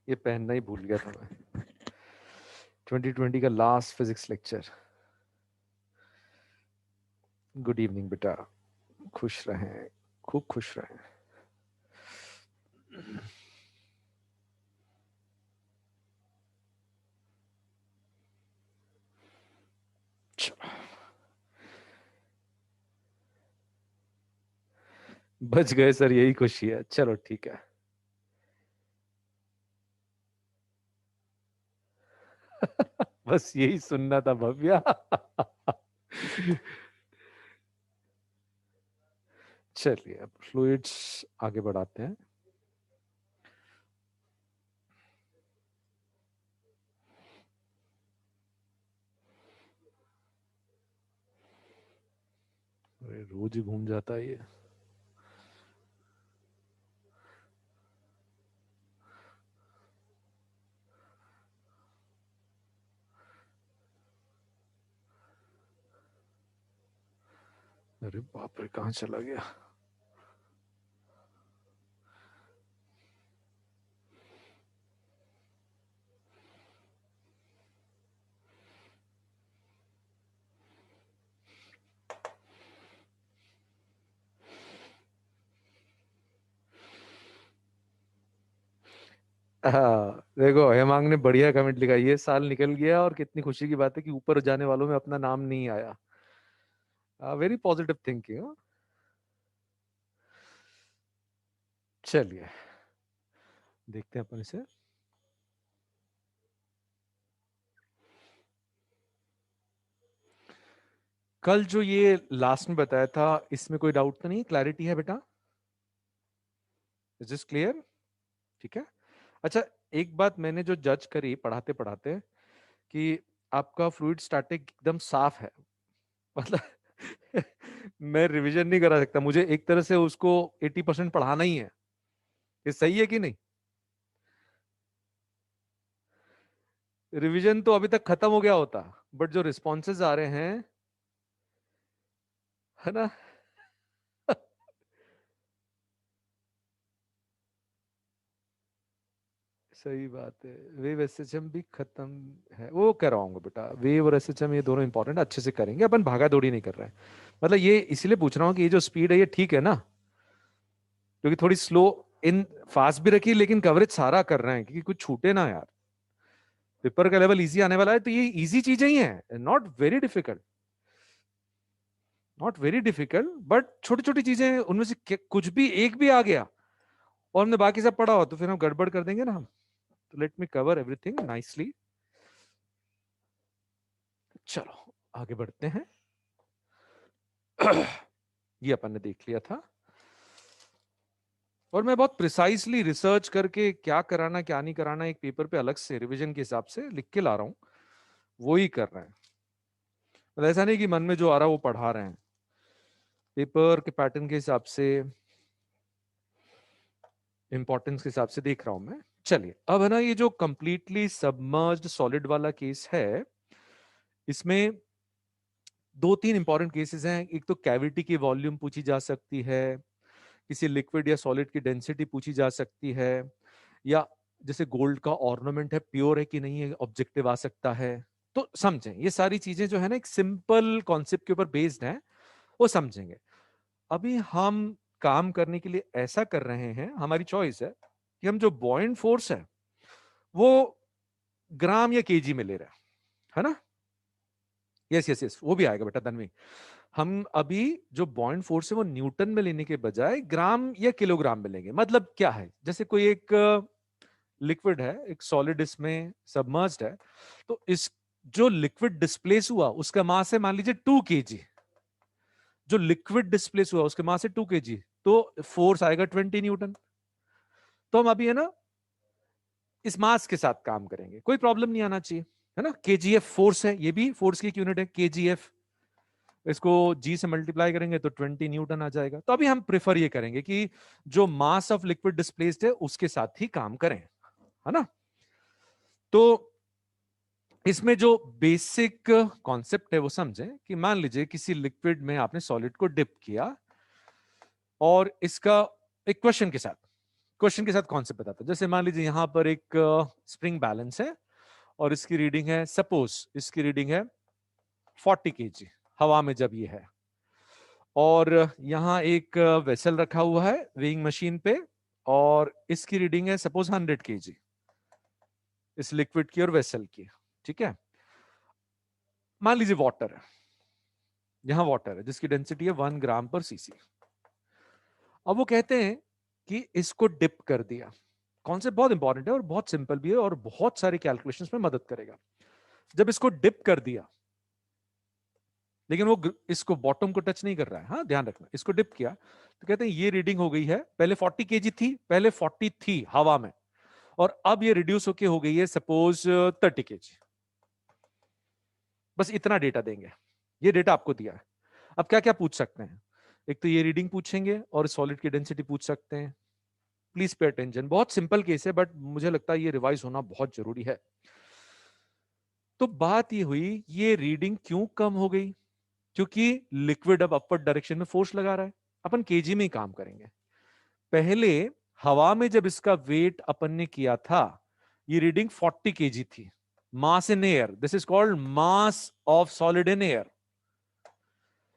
ये पहनना ही भूल गया था मैं। 2020 का last physics lecture. Good evening बेटा, खुश रहें, खूब खुश रहें। बच गए सर, यही खुशी है। चलो ठीक है। बस यही सुनना था भव्या। चलिए अब फ्लूइड्स आगे बढ़ाते हैं। अरे रोज ही घूम जाता है ये। अरे बाप रे, कहाँ चला गया। हाँ देखो, हेमांग ने बढ़िया कमेंट लिखा, ये साल निकल गया और कितनी खुशी की बात है कि ऊपर जाने वालों में अपना नाम नहीं आया। Very positive thinking. चलिए देखते हैं अपन इसे। कल जो ये लास्ट में बताया था, इसमें कोई डाउट तो नहीं, क्लैरिटी है बेटा? Is this clear? ठीक है। अच्छा, एक बात मैंने जो जज करी पढ़ाते पढ़ाते, कि आपका फ्लूइड स्टैटिक एकदम साफ है। मतलब मैं रिवीजन नहीं करा सकता, मुझे एक तरह से उसको 80% पढ़ाना ही है। ये सही है कि नहीं? रिवीजन तो अभी तक खत्म हो गया होता, बट जो रिस्पॉन्सेज आ रहे हैं, है ना। सही बात है। वेव एसएचएम भी खत्म है, वो कराऊंगा बेटा। वेव और एसएचएम ये दोनों इंपॉर्टेंट, अच्छे से करेंगे अपन, भागा दौड़ी नहीं कर रहे हैं। मतलब ये इसीलिए पूछ रहा हूँ कि ये जो स्पीड है ये ठीक है ना, क्योंकि थोड़ी स्लो इन फास्ट भी रखी, लेकिन कवरेज सारा कर रहे हैं, क्योंकि कुछ छूटे ना यार। पेपर का लेवल इजी आने वाला है, तो ये इजी चीजें ही हैं, not very difficult. Not very difficult, but छोटी छोटी चीजें, उनमें से कुछ भी एक भी आ गया और हमने बाकी सब पढ़ा हो, तो फिर हम गड़बड़ कर देंगे ना हम। तो let me cover everything nicely. चलो आगे बढ़ते हैं। ये अपन ने देख लिया था, और मैं बहुत प्रिसाइसली रिसर्च करके क्या कराना क्या नहीं कराना एक पेपर पे अलग से रिवीजन के हिसाब से लिख के ला रहा हूं। वो ही कर रहे हैं, मतलब ऐसा नहीं कि मन में जो आ रहा है वो पढ़ा रहे हैं। पेपर के पैटर्न के हिसाब से, इंपॉर्टेंस के हिसाब से देख रहा हूं मैं। चलिए अब है ना, ये जो कंप्लीटली सबमर्ज्ड सॉलिड वाला केस है, इसमें दो तीन इंपॉर्टेंट केसेस हैं। एक तो कैविटी की वॉल्यूम पूछी जा सकती है, किसी लिक्विड या सॉलिड की डेंसिटी पूछी जा सकती है, या जैसे गोल्ड का ऑर्नामेंट है प्योर है कि नहीं है, ऑब्जेक्टिव आ सकता है। तो समझें, ये सारी चीजें जो है ना एक सिंपल कॉन्सेप्ट के ऊपर बेस्ड है, वो समझेंगे। अभी हम काम करने के लिए ऐसा कर रहे हैं, हमारी चॉइस है कि हम जो बॉइंट फोर्स है वो ग्राम या केजी में ले रहे हैं, है ना। यस यस यस, वो भी आएगा बेटा तन्वी। हम अभी जो बॉइंट फोर्स है वो न्यूटन में लेने के बजाय ग्राम या किलोग्राम में लेंगे। मतलब क्या है, जैसे कोई एक लिक्विड है, एक सॉलिड इसमें सबमर्ज्ड है, तो इस जो लिक्विड डिस्प्लेस हुआ उसका मास है मान लीजिए 2 kg। जो लिक्विड डिस्प्लेस हुआ उसके मास है 2 kg, तो फोर्स आएगा 20 न्यूटन। तो हम अभी है ना इस मास के साथ काम करेंगे, कोई प्रॉब्लम नहीं आना चाहिए, है ना। केजीएफ फोर्स है, ये भी फोर्स की एक यूनिट है केजीएफ। इसको जी से मल्टीप्लाई करेंगे तो 20 न्यूटन आ जाएगा। तो अभी हम प्रेफर ये करेंगे कि जो मास ऑफ लिक्विड डिस्प्लेस्ड है उसके साथ ही काम करें, है ना। तो इसमें जो बेसिक कॉन्सेप्ट है वो समझें कि मान लीजिए किसी लिक्विड में आपने सॉलिड को डिप किया, और इसका इक्वेशन के साथ क्वेश्चन के साथ कॉन्सेप्ट बताता हूं। जैसे मान लीजिए यहां पर एक स्प्रिंग बैलेंस है और इसकी रीडिंग है, सपोज इसकी रीडिंग है 40 केजी हवा में जब ये है, और यहां एक वेसल रखा हुआ है वेइंग मशीन पे, और इसकी रीडिंग है सपोज 100 केजी इस लिक्विड की और वेसल की। ठीक है, मान लीजिए वाटर है, यहां वाटर है जिसकी डेंसिटी है 1 ग्राम पर सीसी। अब वो कहते हैं कि इसको डिप कर दिया। कॉन्सेप्ट बहुत इंपॉर्टेंट है और बहुत सिंपल भी है और बहुत सारे कैलकुलेशंस में मदद करेगा। जब इसको डिप कर दिया, लेकिन वो इसको बॉटम को टच नहीं कर रहा है, हाँ ध्यान रखना, इसको डिप किया तो कहते हैं ये रीडिंग हो गई है, पहले 40 केजी थी, पहले 40 थी हवा में, और अब ये रिड्यूस होके हो गई है सपोज 30 केजी। बस इतना डेटा देंगे, ये डेटा आपको दिया है। अब क्या क्या पूछ सकते हैं, एक तो ये रीडिंग पूछेंगे और सॉलिड की डेंसिटी पूछ सकते हैं। प्लीज पे अटेंशन, बहुत सिंपल केस है बट मुझे लगता है ये रिवाइज होना बहुत जरूरी है। तो बात ये हुई, ये रीडिंग क्यों कम हो गई? क्योंकि लिक्विड अब अपवर्ड डायरेक्शन में फोर्स लगा रहा है। अपन केजी में ही काम करेंगे। पहले हवा में जब इसका वेट अपन ने किया था, ये रीडिंग 40 केजी थी, mass in air, this is called mass of solid in air.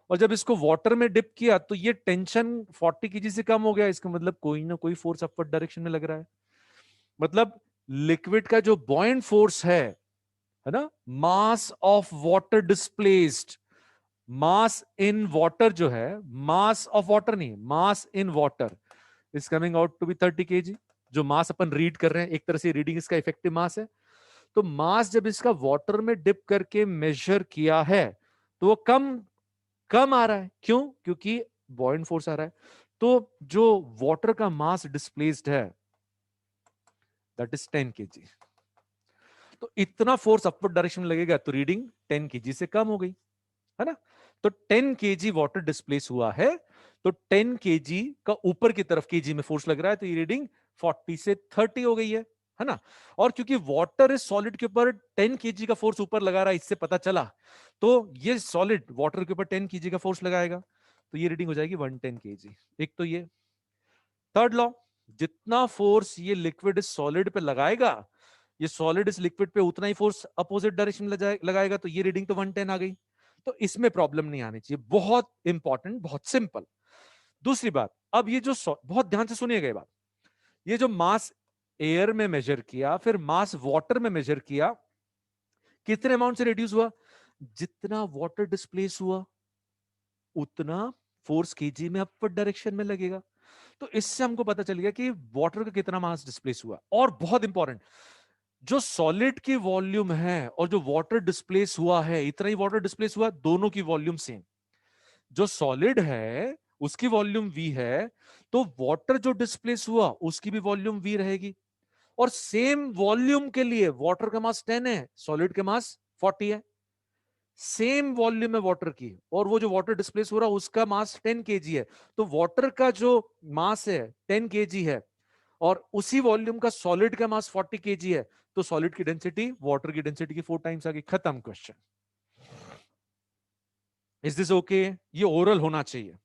और जब इसको वाटर में डिप किया तो ये टेंशन 40 केजी से कम हो गया, इसका मतलब कोई ना कोई फोर्स अपवर्ड डायरेक्शन में लग रहा है। मतलब लिक्विड का जो बॉयंट फोर्स है ना, mass of water displaced, mass in water जो है, मास ऑफ वाटर नहीं, mass in water is coming out to be 30 KG. जो मास अपन रीड कर रहे हैं, एक तरह से रीडिंग इसका इफेक्टिव मास है। तो मास जब इसका वाटर में डिप करके मेजर किया है तो वो कम कम आ रहा है। क्यों? क्योंकि बॉयंट फोर्स आ रहा है। तो जो वाटर का मास डिस्प्लेस्ड है दैट इज 10 केजी। तो इतना फोर्स अपवर्ड डायरेक्शन में लगेगा तो रीडिंग 10 केजी से कम हो गई, है ना। तो 10 केजी वाटर डिस्प्लेस हुआ है, तो 10 केजी का ऊपर की तरफ केजी में फोर्स लग रहा है, तो ये रीडिंग 40 से 30 हो गई है ना। और क्योंकि वाटर इस सॉलिड के ऊपर 10 केजी का फोर्स ऊपर लगा रहा है, इससे पता चला, तो ये सॉलिड वाटर के ऊपर 10 केजी का फोर्स लगाएगा, तो ये रीडिंग हो जाएगी 110 केजी। एक तो ये थर्ड लॉ, जितना फोर्स ये लिक्विड इस सॉलिड पे लगाएगा, ये सॉलिड इस लिक्विड पे उतना ही फोर्स अपोजिट डायरेक्शन में लगाएगा, तो ये रीडिंग तो 110 आ गई। तो इसमें प्रॉब्लम नहीं आनी चाहिए, बहुत इंपॉर्टेंट, बहुत सिंपल। दूसरी बात, अब ये जो बहुत ध्यान से सुनिएगा ये बात, ये जो मास एयर में मेजर किया फिर मास वाटर में मेजर किया, कितने अमाउंट से रिड्यूस हुआ? जितना वाटर डिस्प्लेस हुआ उतना फोर्स केजी में अपवर्ड डायरेक्शन में लगेगा। तो इससे हमको पता चल गया कि वाटर का कितना मास डिस्प्लेस हुआ। और बहुत इंपॉर्टेंट, जो सॉलिड की वॉल्यूम है और जो वाटर डिस्प्लेस हुआ है, इतना ही वाटर डिस्प्लेस हुआ, दोनों की वॉल्यूम सेम। जो सॉलिड है उसकी वॉल्यूम v है, तो वाटर जो डिस्प्लेस हुआ उसकी भी वॉल्यूम v रहेगी। और सेम वॉल्यूम के लिए वाटर का मास 10 है, सॉलिड के मास 40 है। सेम वॉल्यूम है वाटर की, और वो जो वाटर डिस्प्लेस हो रहा है उसका मास 10 केजी है, तो वाटर का जो मास है 10 केजी है, और उसी वॉल्यूम का सॉलिड का मास 40 केजी है, तो सॉलिड की डेंसिटी वाटर की डेंसिटी की 4 टाइम्स आ गई। खत्म क्वेश्चन। Is this okay? ये ओरल होना चाहिए,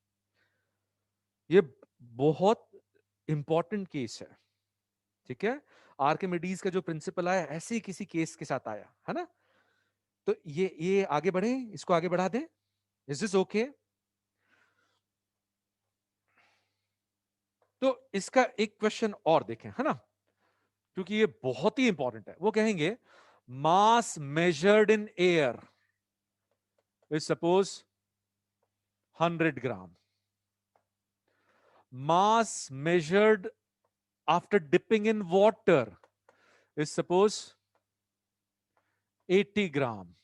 ये बहुत इंपॉर्टेंट केस है। ठीक है, आर्किमिडीज का जो प्रिंसिपल आया ऐसे ही किसी केस के साथ आया, है ना। तो ये आगे बढ़े, इसको आगे बढ़ा दें। Is this okay? तो इसका एक क्वेश्चन और देखें, है ना, क्योंकि ये बहुत ही इंपॉर्टेंट है। वो कहेंगे mass measured in air is suppose 100 gram, mass measured after dipping in water is suppose 80 gram,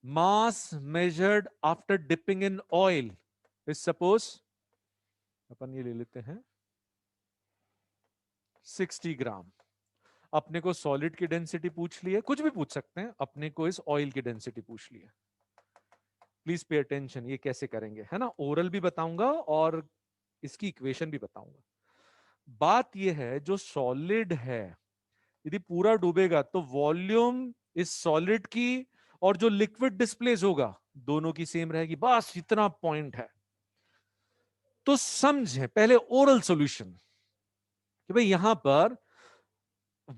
mass measured after dipping in oil is suppose, अपन ये ले लेते हैं 60 ग्राम। अपने को सॉलिड की डेंसिटी पूछ ली है, कुछ भी पूछ सकते हैं, अपने को इस ऑयल की डेंसिटी पूछ ली है। प्लीज पे अटेंशन, ये कैसे करेंगे, है ना, ओरल भी बताऊंगा और इसकी इक्वेशन भी बताऊंगा। बात ये है, जो सॉलिड है यदि पूरा डूबेगा तो वॉल्यूम इस सॉलिड की और जो लिक्विड डिस्प्लेस होगा दोनों की सेम रहेगी, बस इतना पॉइंट है। तो समझे पहले ओरल सॉल्यूशन, कि भाई यहां पर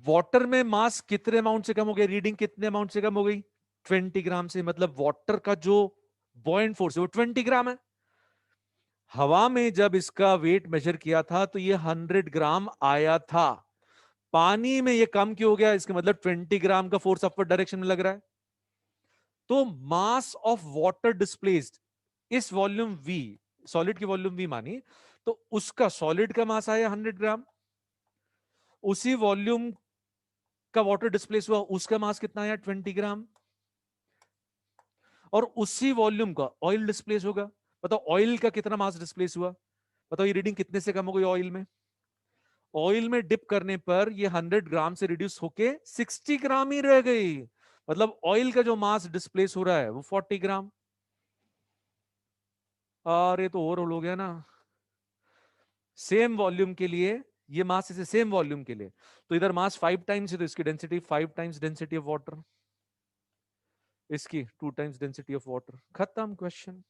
वाटर में मास कितने अमाउंट से कम हो गया, रीडिंग कितने अमाउंट से कम हो गई, 20 ग्राम से। मतलब वाटर का जो बॉयंट फोर्स है वो 20 ग्राम है। हवा में जब इसका वेट मेजर किया था तो ये 100 ग्राम आया था। पानी में ये कम क्यों हो गया, इसका मतलब 20 ग्राम का फोर्स अपवर्ड डायरेक्शन में लग रहा है। तो मास ऑफ वाटर डिस्प्लेस्ड इस वॉल्यूम वी, सॉलिड की वॉल्यूम वी मानी, तो उसका सॉलिड का मास आया 100 ग्राम। उसी वॉल्यूम का वाटर डिस्प्लेस हुआ, उसका मास कितना आया 20 ग्राम। और उसी वॉल्यूम का ऑयल डिस्प्लेस होगा। बताओ ऑयल का कितना मास डिस्प्लेस हुआ, बताओ ये रीडिंग कितने से कम हो गई ऑयल में। ऑयल में डिप करने पर ये 100 ग्राम से रिड्यूस होके 60 ग्राम ही रह गई। मतलब ऑयल का जो मास डिस्प्लेस हो रहा है वो 40 ग्राम। और ये तो ओवरऑल हो गया ना। सेम वॉल्यूम के लिए ये मास इसे सेम वॉल्यूम के लिए, तो इधर मास 5 टाइम्स है तो इसकी density 5 times density of water, इसकी 2 टाइम्स डेंसिटी ऑफ वाटर। खत्म क्वेश्चन।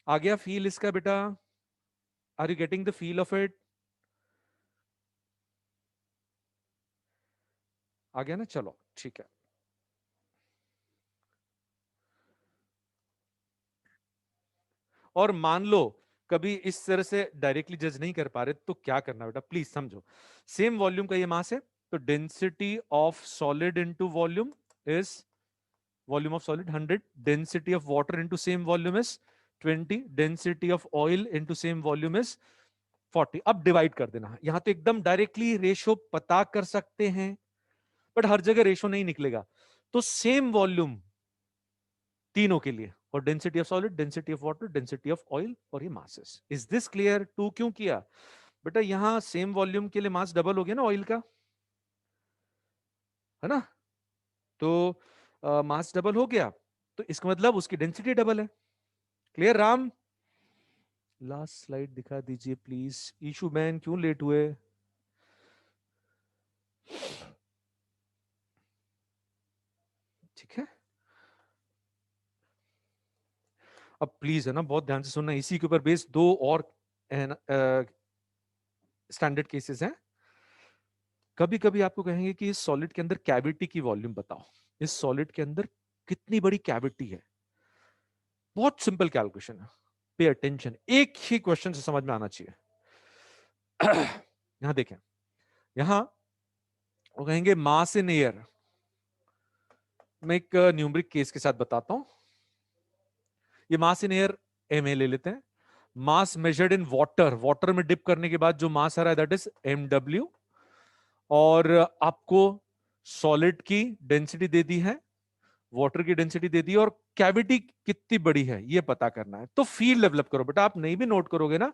आ गया फील इसका बेटा, are you getting the feel of it. आ गया ना, चलो ठीक है। और मान लो कभी इस तरह से डायरेक्टली जज नहीं कर पा रहे तो क्या करना बेटा, प्लीज समझो। सेम वॉल्यूम का ये मास है, तो density of solid into volume is volume of solid 100, density of water into same volume is 20, density of oil into same volume is 40। अब डिवाइड कर देना, यहां तो एकदम डायरेक्टली रेशो पता कर सकते हैं, बट हर जगह रेशो नहीं निकलेगा। तो सेम वॉल्यूम तीनों के लिए, और density of solid, density of water, density of oil, और ये मासेस। Is this clear. टू क्यों किया बेटा, यहां सेम वॉल्यूम के लिए मास डबल हो गया ना ऑयल का, है ना। तो मास डबल हो गया, तो इसका मतलब उसकी डेंसिटी डबल है। क्लियर राम। लास्ट स्लाइड दिखा दीजिए प्लीज। इशू मैन क्यों लेट हुए। ठीक है, अब प्लीज है ना बहुत ध्यान से सुनना, इसी के ऊपर बेस दो और स्टैंडर्ड केसेस हैं। कभी कभी आपको कहेंगे कि इस सॉलिड के अंदर कैविटी की वॉल्यूम बताओ, इस सॉलिड के अंदर कितनी बड़ी कैविटी है। बहुत सिंपल कैलकुलेशन है, पे अटेंशन, एक ही क्वेश्चन से समझ में आना चाहिए। यहां देखें, यहां वो कहेंगे मास इन एयर। मैं एक न्यूमरिक केस के साथ बताता हूं। ये मास इन एयर एम ए ले लेते हैं। मास मेजर्ड इन वाटर, वाटर में डिप करने के बाद जो मास आ रहा है दैट इज MW। और आपको सॉलिड की डेंसिटी दे दी है, वाटर की डेंसिटी दे दी, और कैविटी कितनी बड़ी है ये पता करना है। तो फील डेवलप करो बेटा, आप नहीं भी नोट करोगे ना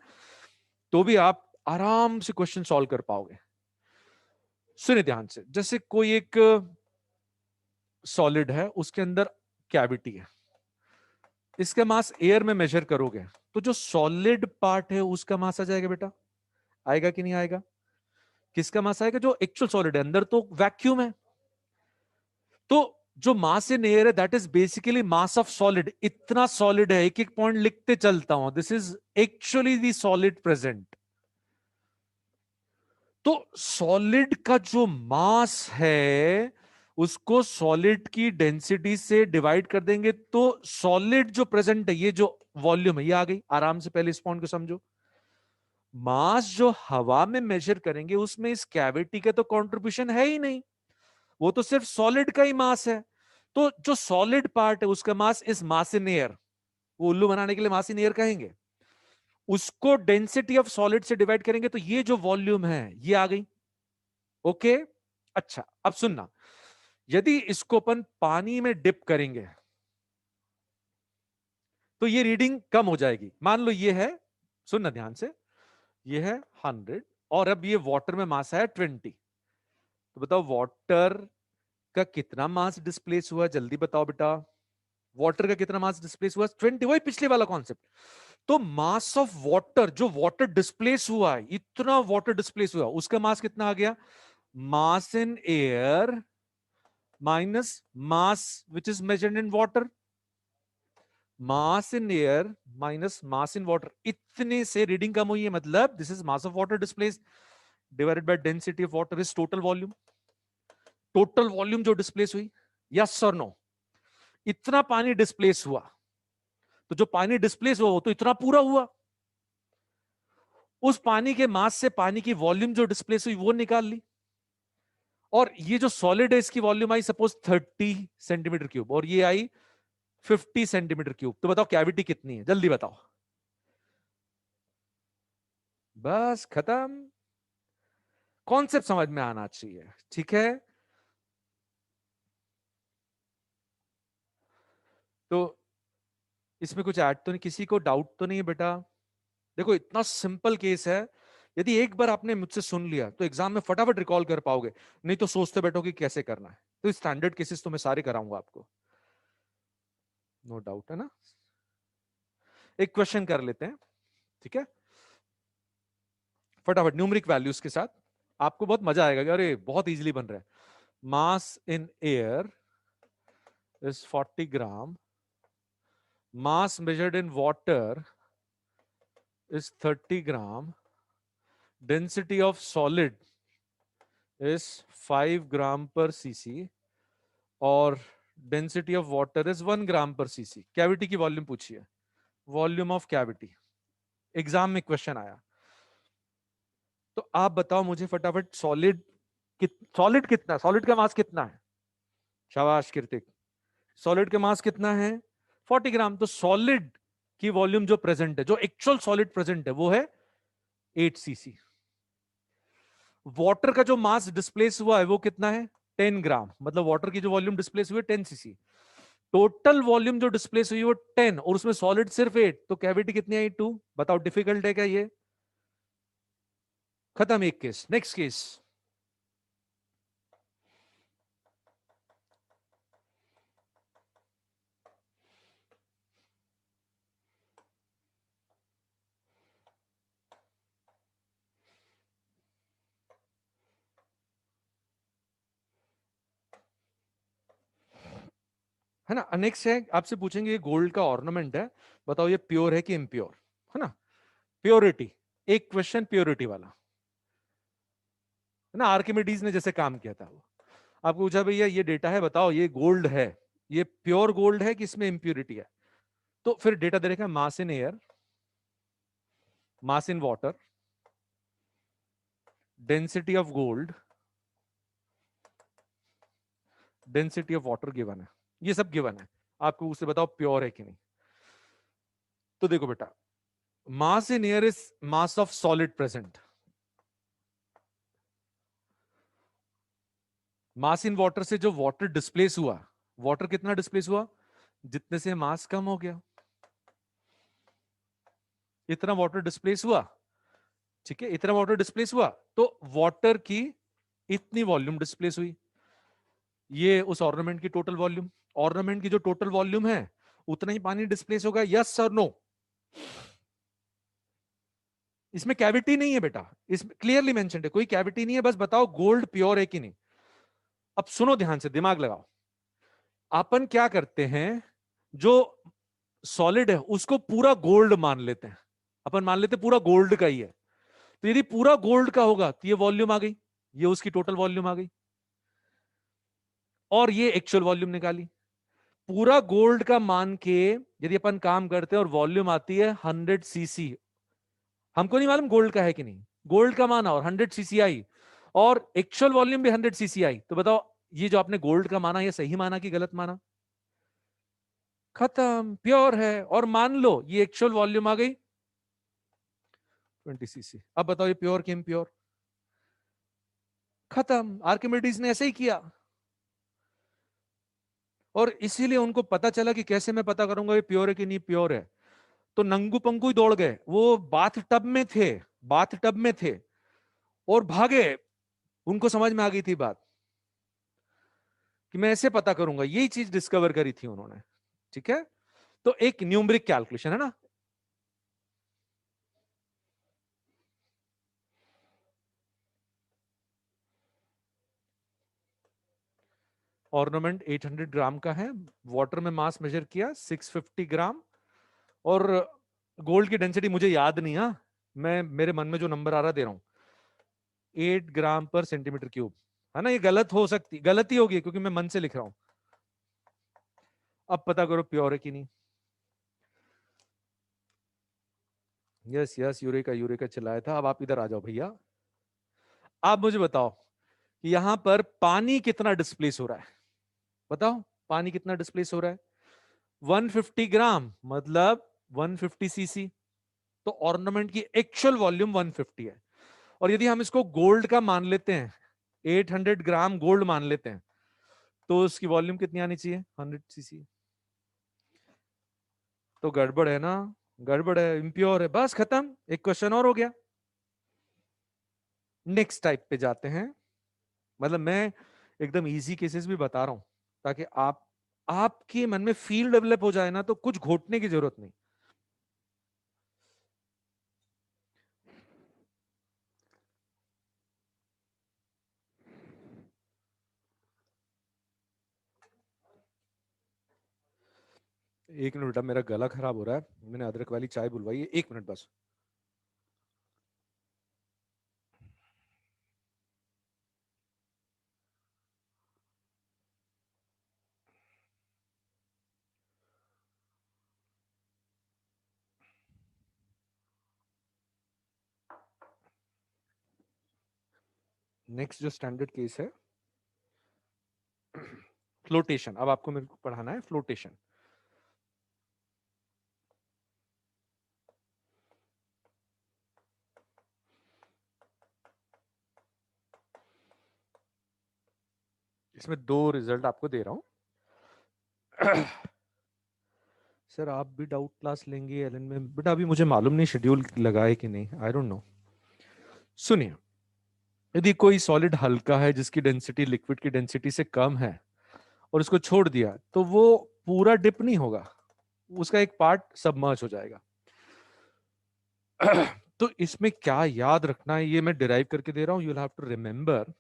तो भी आप आराम से क्वेश्चन सॉल्व कर पाओगे। सुनिए ध्यान से, जैसे कोई एक सॉलिड है, उसके अंदर कैविटी है, इसका मास एयर में मेजर करोगे तो जो सॉलिड पार्ट है उसका मास आ जाएगा बेटा, आएगा कि नहीं आएगा। किसका मास आएगा, जो एक्चुअल सॉलिड है, अंदर तो वैक्यूम है। तो जो मास इन एयर है that is basically mass of solid. इतना सॉलिड है, एक एक पॉइंट लिखते चलता हूं, this is actually the solid present. तो सॉलिड का जो मास है उसको सॉलिड की डेंसिटी से डिवाइड कर देंगे तो सॉलिड जो प्रेजेंट है, ये जो वॉल्यूम है ये आ गई। आराम से पहले इस पॉइंट को समझो। मास जो हवा में मेजर करेंगे उसमें इस कैविटी का तो कंट्रीब्यूशन है ही नहीं, वो तो सिर्फ सॉलिड का ही मास है। तो जो सॉलिड पार्ट है उसका मास इस मास इन एयर, वो उल्लू बनाने के लिए मास इन एयर कहेंगे, उसको डेंसिटी ऑफ सॉलिड से डिवाइड करेंगे तो ये जो वॉल्यूम है ये आ गई। ओके, अच्छा अब सुनना, यदि इसको अपन पानी में डिप करेंगे तो ये रीडिंग कम हो जाएगी। मान लो ये है, सुनना ध्यान से, ये है 100 और अब ये वाटर में मास है 20। तो बताओ वाटर का कितना मास डिस्प्लेस हुआ, जल्दी बताओ बेटा। वाटर का कितना मास डिस्प्लेस हुआ, 20, वही पिछले वाला कॉन्सेप्ट। तो मास ऑफ वाटर, जो वाटर डिस्प्लेस हुआ है, इतना वाटर डिस्प्लेस हुआ, उसका मास कितना आ गया, mass in air minus mass which is measured in water, mass in air minus mass in water. इतने से रीडिंग कम हुई है, मतलब this is mass of water displace. Divided by density of water is total volume. Total volume जो displace हुई, yes और no? इतना पानी डिस्प्लेस हुआ, तो जो पानी डिस्प्लेस हुआ वो तो इतना पूरा हुआ। उस पानी के मास से पानी की वॉल्यूम जो डिस्प्लेस हुई वो निकाल ली। और ये जो सॉलिड है इसकी volume I suppose 30 centimetre cube और ये आई 50 सेंटीमीटर क्यूब। तो बताओ कैविटी कितनी है, जल्दी बताओ। बस खत्म। कॉन्सेप्ट समझ में आना चाहिए, ठीक है? तो इसमें कुछ ऐड तो नहीं, किसी को डाउट तो नहीं है बेटा? देखो इतना सिंपल केस है, यदि एक बार आपने मुझसे सुन लिया तो एग्जाम में फटाफट रिकॉल कर पाओगे, नहीं तो सोचते बैठो कि कैसे करना है। तो स्टैंडर्ड केसेस तो मैं सारे कराऊंगा आपको, नो डाउट, है ना? एक क्वेश्चन कर लेते हैं, ठीक है? फटाफट न्यूमेरिक वैल्यूज के साथ, आपको बहुत मजा आएगा कि अरे बहुत इजीली बन रहा है। Mass in air is 40 gram, mass measured in water is 30 gram, density of solid is 5 gram per cc और डेंसिटी ऑफ वाटर इज 1 ग्राम पर सीसी। कैविटी की वॉल्यूम पूछिए, वॉल्यूम ऑफ कैविटी, एग्जाम में क्वेश्चन आया। तो आप बताओ मुझे फटाफट, सॉलिड कितना, सॉलिड का मास कितना है? शाबाश कृतिक, सॉलिड का मास कितना है? 40 ग्राम। तो सॉलिड की वॉल्यूम जो प्रेजेंट है, जो एक्चुअल सॉलिड प्रेजेंट है वो है 8 सीसी। वाटर का जो मास डिस्प्लेस हुआ है वो कितना है? 10 ग्राम। मतलब वाटर की जो वॉल्यूम डिस्प्लेस हुई है 10 सीसी। टोटल वॉल्यूम जो डिस्प्लेस हुई है वो 10 और उसमें सॉलिड सिर्फ 8, तो कैविटी कितनी आई? 2। बताओ डिफिकल्ट है क्या ये? खत्म एक केस। नेक्स्ट केस, है ना? नेक्स्ट है, आपसे पूछेंगे ये गोल्ड का ऑर्नामेंट है, बताओ ये प्योर है कि इम्प्योर, है ना? प्योरिटी, एक क्वेश्चन प्योरिटी वाला, है ना? आर्किमिडीज ने जैसे काम किया था, वो आपको पूछा भैया ये डेटा है, बताओ ये गोल्ड है, ये प्योर गोल्ड है कि इसमें इंप्योरिटी है? तो फिर डेटा दे रखा है mass in air, mass in water, density of gold, density of water given है, ये सब गिवन है। आपको उससे बताओ प्योर है कि नहीं। तो देखो बेटा, mass in air is mass of solid present, mass in water से जो वाटर डिस्प्लेस हुआ, वाटर कितना डिस्प्लेस हुआ? जितने से मास कम हो गया, इतना वाटर डिस्प्लेस हुआ, ठीक है? इतना वाटर डिस्प्लेस हुआ तो वाटर की इतनी वॉल्यूम डिस्प्लेस हुई, ये उस ऑर्नामेंट की टोटल वॉल्यूम। ऑर्नामेंट की जो टोटल वॉल्यूम है उतना ही पानी डिस्प्लेस होगा, यस और नो? इसमें कैविटी नहीं है बेटा, इसमें क्लियरली मेंशन्ड है, कोई कैविटी नहीं है। बस बताओ गोल्ड प्योर है कि नहीं। अब सुनो ध्यान से, दिमाग लगाओ। अपन क्या करते हैं, जो सॉलिड है उसको पूरा गोल्ड मान लेते हैं, अपन मान लेते हैं पूरा गोल्ड का ही है। तो यदि पूरा गोल्ड का होगा तो ये वॉल्यूम आ गई, ये उसकी टोटल वॉल्यूम आ गई, और ये एक्चुअल वॉल्यूम निकाली। पूरा गोल्ड का मान के यदि अपन काम करते हैं और वॉल्यूम आती है 100 सीसी, हमको नहीं मालूम गोल्ड का है कि नहीं, गोल्ड का माना और 100 सीसी आई, और एक्चुअल वॉल्यूम भी 100 सीसी आई, तो बताओ ये जो आपने गोल्ड का माना ये सही माना कि गलत माना? खत्म, प्योर है। और मान लो ये एक्चुअल वॉल्यूम आ गई 20 सीसी। अब बताओ ये प्योर कि इम्प्योर? खत्म, आर्किमिडीज ने ऐसे ही किया। और इसीलिए उनको पता चला कि कैसे मैं पता करूंगा ये प्योर है कि नहीं प्योर है। तो नंगू पंगू ही दौड़ गए, वो बाथ टब में थे, बाथ टब में थे और भागे। उनको समझ में आ गई थी बात कि मैं ऐसे पता करूंगा, यही चीज डिस्कवर करी थी उन्होंने, ठीक है? तो एक न्यूमरिक कैलकुलेशन है ना, ऑर्नामेंट 800 ग्राम का है, वाटर में मास मेजर किया 650 ग्राम, और गोल्ड की डेंसिटी मुझे याद नहीं, हाँ मैं मेरे मन में जो नंबर आ रहा दे रहा हूं, 8 ग्राम पर सेंटीमीटर क्यूब, है ना। ये गलती होगी क्योंकि मैं मन से लिख रहा हूं। अब पता करो प्योर है कि नहीं। यस यस, यूरेका यूरेका चलाया था। अब आप इधर आ जाओ भैया। आप मुझे बताओ कि यहां पर पानी कितना डिस्प्लेस हो रहा है। बताओ पानी कितना डिस्प्लेस हो रहा है। 150 ग्राम मतलब 150 सीसी। तो ऑर्नामेंट की एक्चुअल वॉल्यूम 150 है। और यदि हम इसको गोल्ड का मान लेते हैं, 800 ग्राम गोल्ड मान लेते हैं, तो उसकी वॉल्यूम कितनी आनी चाहिए, 100 सीसी। तो गड़बड़ है ना, गड़बड़ है, इम्प्योर है। बस खत्म, एक क्वेश्चन और हो गया। नेक्स्ट टाइप पे जाते हैं। मतलब मैं एकदम इजी केसेस भी बता रहा हूं ताकि आपके मन में फील डेवलप हो जाए ना, तो कुछ घोटने की जरूरत नहीं। एक मिनट बेटा, मेरा गला खराब हो रहा है, मैंने अदरक वाली चाय बुलवाई है, एक मिनट बस। नेक्स्ट जो स्टैंडर्ड केस है, फ्लोटेशन। अब आपको मेरे को पढ़ाना है फ्लोटेशन। इसमें दो रिजल्ट आपको दे रहा हूं। सर आप भी डाउट क्लास लेंगे एलन में? बेटा अभी मुझे मालूम नहीं शेड्यूल लगा है कि नहीं, आई डोंट नो। सुनिए, यदि कोई सॉलिड हल्का है जिसकी डेंसिटी लिक्विड की डेंसिटी से कम है और उसको छोड़ दिया, तो वो पूरा डिप नहीं होगा, उसका एक पार्ट सबमर्ज हो जाएगा। तो इसमें क्या याद रखना है, ये मैं डिराइव करके दे रहा हूं, you will have to remember.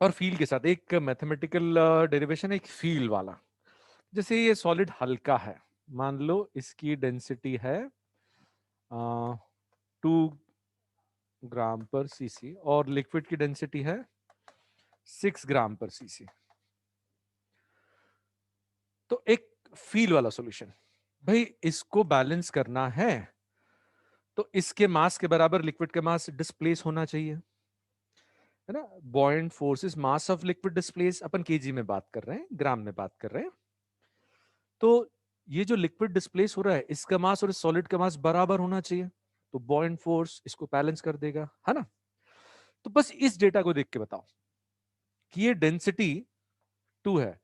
और फील के साथ एक मैथमेटिकल डेरिवेशन, एक फील वाला। जैसे ये सॉलिड हल्का है, मान लो इसकी डेंसिटी है 2 ग्राम पर सीसी और लिक्विड की डेंसिटी है 6 ग्राम पर सीसी। तो एक फील वाला सॉल्यूशन, भाई इसको बैलेंस करना है तो इसके मास के बराबर लिक्विड का मास डिस्प्लेस होना चाहिए, है ना। Buoyant forces mass of liquid displace, upon KG में बात कर रहे हैं, ग्राम में बात कर रहे हैं। तो ये जो लिक्विड डिस्प्लेस हो रहा है, इसका मास और इस सॉलिड का मास बराबर होना चाहिए, तो बॉयंट फोर्स इसको बैलेंस कर देगा, है ना। तो बस इस डेटा को देख के बताओ कि ये डेंसिटी 2 है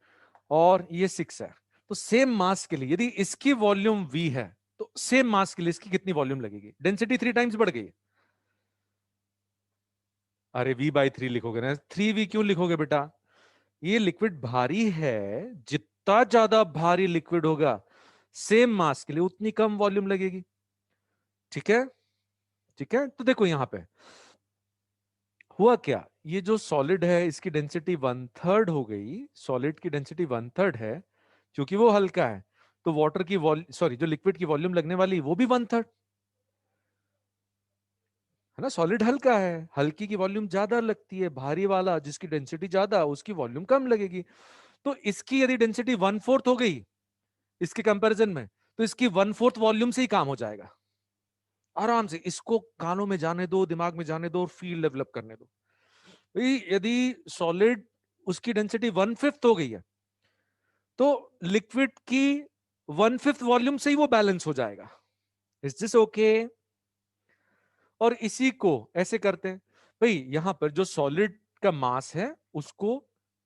और ये 6 है, तो सेम मास के लिए यदि इसकी वॉल्यूम v है, तो सेम मास के लिए इसकी कितनी वॉल्यूम लगेगी। डेंसिटी 3 टाइम्स बढ़ गई। अरे v/3 लिखोगे ना, 3v क्यों लिखोगे बेटा। ये लिक्विड भारी है, जितना ज्यादा भारी लिक्विड होगा सेम मास के लिए उतनी कम वॉल्यूम लगेगी। ठीक है, ठीक है। तो देखो यहां पे हुआ क्या, ये जो सॉलिड है इसकी डेंसिटी 1/3 हो गई, सॉलिड की डेंसिटी 1/3 है क्योंकि वो हल्का है। तो वाटर की सॉरी, जो लिक्विड की वॉल्यूम लगने वाली वो भी 1/3, है ना। सॉलिड हल्का है, हल्की की वॉल्यूम ज्यादा लगती है, भारी वाला जिसकी डेंसिटी ज्यादा उसकी वॉल्यूम कम लगेगी। तो इसकी यदि डेंसिटी 1/4 हो गई इसके कंपैरिजन में, तो इसकी 1/4 वॉल्यूम से ही काम हो जाएगा आराम से। इसको कानों में जाने दो, दिमाग में जाने दो और फील डेवलप करने दो। भाई यदि सॉलिड उसकी डेंसिटी 1/5 हो गई है, तो लिक्विड की 1/5 वॉल्यूम से ही वो बैलेंस हो जाएगा। Is this okay? और इसी को ऐसे करते हैं, भाई यहां पर जो सॉलिड का मास है उसको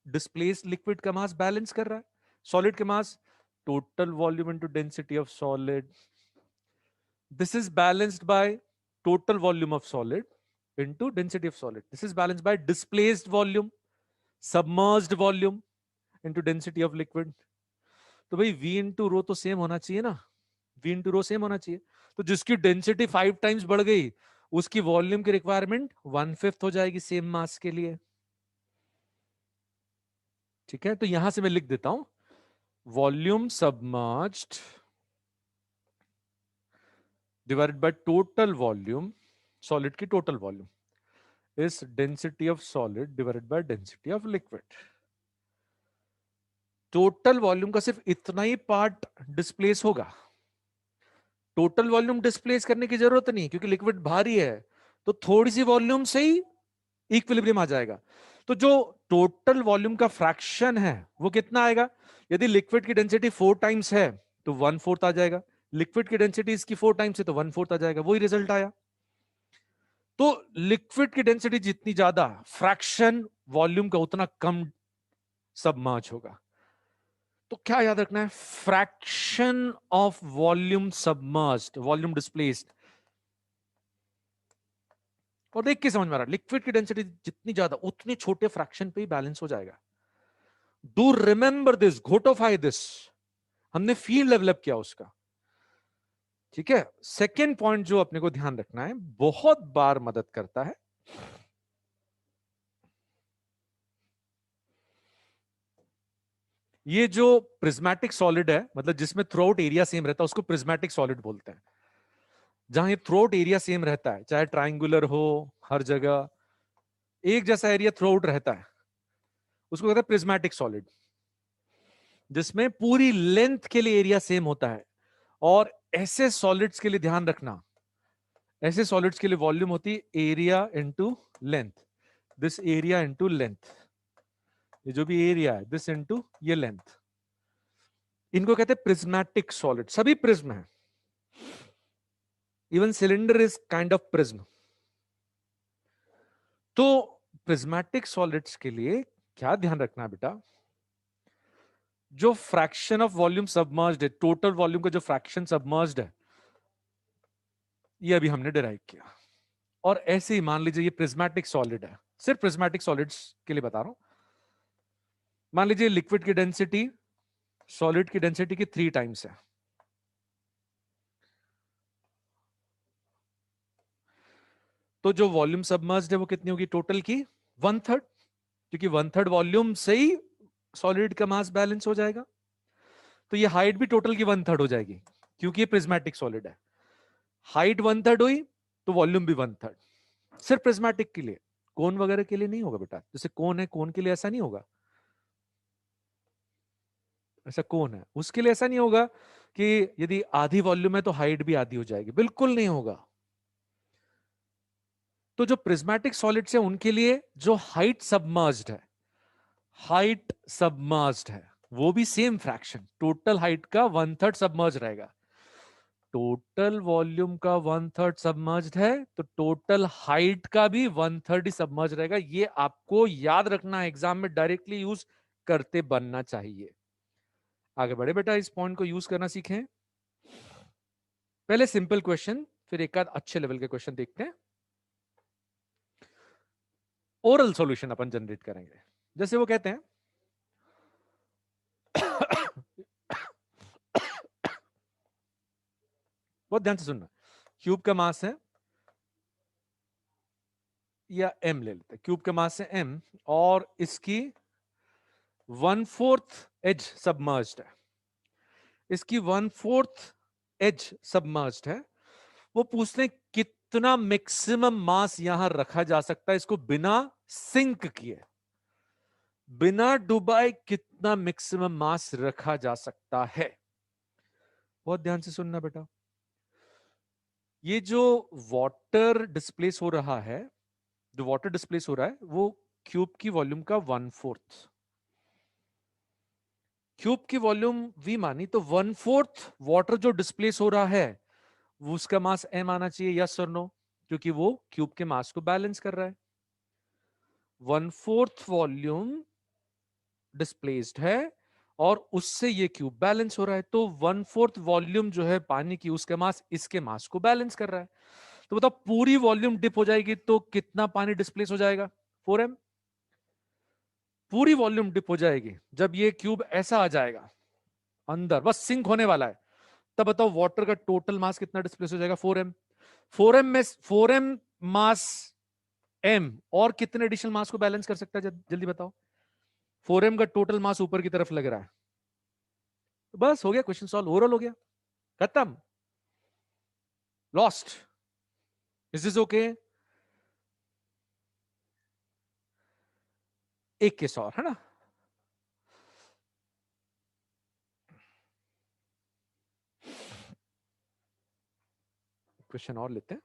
डिस्प्लेस लिक्विड का मास बैलेंस कर रहा है। सॉलिड के mass total volume into density of solid, this is balanced by total volume of solid into density of solid. This is balanced by displaced volume, submerged volume into density of liquid. तो भाई v into rho तो same होना चाहिए ना, v into rho same होना चाहिए। तो जिसकी डेंसिटी 5 टाइम्स बढ़ गई उसकी वॉल्यूम की रिक्वायरमेंट 1/5 हो जाएगी सेम मास के लिए। ठीक है, तो यहां से मैं लिख देता हूं, volume submerged divided by total volume, solid की total volume. Is density of solid divided by density of liquid. Total volume का सिर्फ इतना ही पार्ट डिस्प्लेस होगा, टोटल वॉल्यूम डिस्प्लेस करने की जरूरत नहीं, क्योंकि लिक्विड भारी है, तो थोड़ी सी वॉल्यूम से ही इक्विलिब्रियम आ जाएगा। तो जो टोटल वॉल्यूम का फ्रैक्शन है वो कितना आएगा? यदि लिक्विड की डेंसिटी 4 टाइम्स है तो 1/4 आ जाएगा, लिक्विड की डेंसिटी इसकी 4 टाइम्स है तो 1/4 आ जाएगा, वही रिजल्ट आया। तो लिक्विड की डेंसिटी जितनी ज्यादा, फ्रैक्शन वॉल्यूम का उतना कम सबमर्ज होगा। तो क्या याद रखना है? Fraction of volume submerged, volume displaced. और देख के समझ में आ रहा, लिक्विड की डेंसिटी जितनी ज्यादा उतने छोटे फ्रैक्शन पे ही बैलेंस हो जाएगा। डू रिमेंबर दिस, घोटोफाई दिस, हमने फील्ड डेवलप किया उसका। ठीक है। सेकेंड पॉइंट जो अपने को ध्यान रखना है, बहुत बार मदद करता है, ये जो प्रिज्मेटिक सॉलिड है, मतलब जिसमें थ्रू आउट एरिया सेम रहता है, उसको प्रिज्मेटिक सॉलिड बोलते हैं। जहां ये थ्रू आउट एरिया सेम रहता है, चाहे ट्राइंगुलर हो, हर जगह एक जैसा एरिया थ्रू आउट रहता है, उसको कहते हैं प्रिज्मेटिक सॉलिड। जिसमें पूरी लेंथ के लिए एरिया सेम होता है। और ऐसे सॉलिड्स के लिए ध्यान रखना, ऐसे सॉलिड्स के लिए वॉल्यूम होती है area into length, this area into length, ये जो भी एरिया है दिस इनटू ये लेंथ, इनको कहते हैं प्रिज्मेटिक सॉलिड। सभी प्रिज्म है, even cylinder is kind of prism. तो प्रिज्मेटिक सॉलिड्स के लिए क्या ध्यान रखना है बेटा? जो फ्रैक्शन ऑफ वॉल्यूम सबमर्ज्ड है, टोटल वॉल्यूम का जो फ्रैक्शन सबमर्ज्ड है, ये अभी हमने डिराइव किया। और ऐसे ही मान लीजिए ये प्रिज्मेटिक सॉलिड है, सिर्फ प्रिज्मेटिक सॉलिड्स के लिए बता रहा हूं। मान लीजिए लिक्विड की डेंसिटी सॉलिड की डेंसिटी की 3 टाइम्स है, तो जो वॉल्यूम सबमर्ज्ड है वो कितनी होगी? टोटल की 1/3, क्योंकि 1/3 वॉल्यूम से ही सॉलिड का मास बैलेंस हो जाएगा। तो ये हाइट भी टोटल की 1/3 हो जाएगी, क्योंकि ये प्रिज्मेटिक सॉलिड है। हाइट 1/3 हुई तो वॉल्यूम भी 1/3। सिर्फ प्रिज्मेटिक के लिए, कोन वगैरह के लिए नहीं होगा बेटा। जैसे कोन है, कोन के लिए ऐसा नहीं होगा, ऐसा कोन है उसके लिए ऐसा नहीं होगा कि यदि आधी वॉल्यूम है तो हाइट भी आधी हो जाएगी, बिल्कुल नहीं होगा। तो जो प्रिज्मेटिक सॉलिड्स है उनके लिए जो हाइट सबमर्ज्ड है, हाइट सबमर्ज्ड है, वो भी सेम फ्रैक्शन, टोटल हाइट का 1/3 सबमर्ज रहेगा। टोटल वॉल्यूम का 1/3 सबमर्ज्ड है, तो टोटल हाइट का भी 1/3 ही सबमर्ज रहेगा। ये आपको याद रखना, एग्जाम में डायरेक्टली यूज करते बनना चाहिए। आगे बढ़े बेटा, इस पॉइंट को यूज करना सीखें। पहले सिंपल क्वेश्चन, फिर एक आध अच्छे लेवल के क्वेश्चन देखते हैं। ओरल सॉल्यूशन अपन जनरेट करेंगे। जैसे वो कहते हैं बहुत ध्यान से सुनना, क्यूब का मास है, या एम ले लेते हैं, क्यूब का मास है एम, और इसकी 1/4 एज सबमर्ज्ड है, इसकी 1/4 एज सबमर्ज्ड है। वो पूछते हैं कितना मैक्सिमम मास यहां रखा जा सकता है इसको बिना सिंक किए, बिना डुबाए कितना मैक्सिमम मास रखा जा सकता है। बहुत ध्यान से सुनना बेटा। ये जो वाटर डिस्प्लेस हो रहा है, जो वाटर डिस्प्लेस हो रहा है वो क्यूब की वॉल्यूम का 1/4, क्यूब की वॉल्यूम वी मानी, तो 1/4 वाटर जो डिस्प्लेस हो रहा है वो उसका मास एम आना चाहिए, यस और नो, क्योंकि वो क्यूब के मास को बैलेंस कर रहा है। 1/4 वॉल्यूम डिस्प्लेस्ड है और उससे ये क्यूब बैलेंस हो रहा है, तो 1/4 वॉल्यूम जो है पानी की, उसके मास इसके मास को बैलेंस कर रहा है। तो बताओ पूरी वॉल्यूम डिप हो जाएगी तो कितना पानी डिस्प्लेस हो जाएगा? 4m। पूरी वॉल्यूम डिप हो जाएगी जब ये क्यूब ऐसा आ जाएगा अंदर, बस सिंक होने वाला है, तब बताओ वाटर का टोटल मास कितना डिस्प्लेस हो जाएगा? 4m। 4m में 4m मास m और कितने एडिशनल मास को बैलेंस कर सकता है? जल्दी बताओ। 4m का टोटल मास ऊपर की तरफ लग रहा है, तो बस हो गया, क्वेश्चन सॉल्व, ओवरऑल हो गया, खत्म, लॉस्ट। Is this okay? एक केस और है ना, क्वेश्चन और लेते हैं।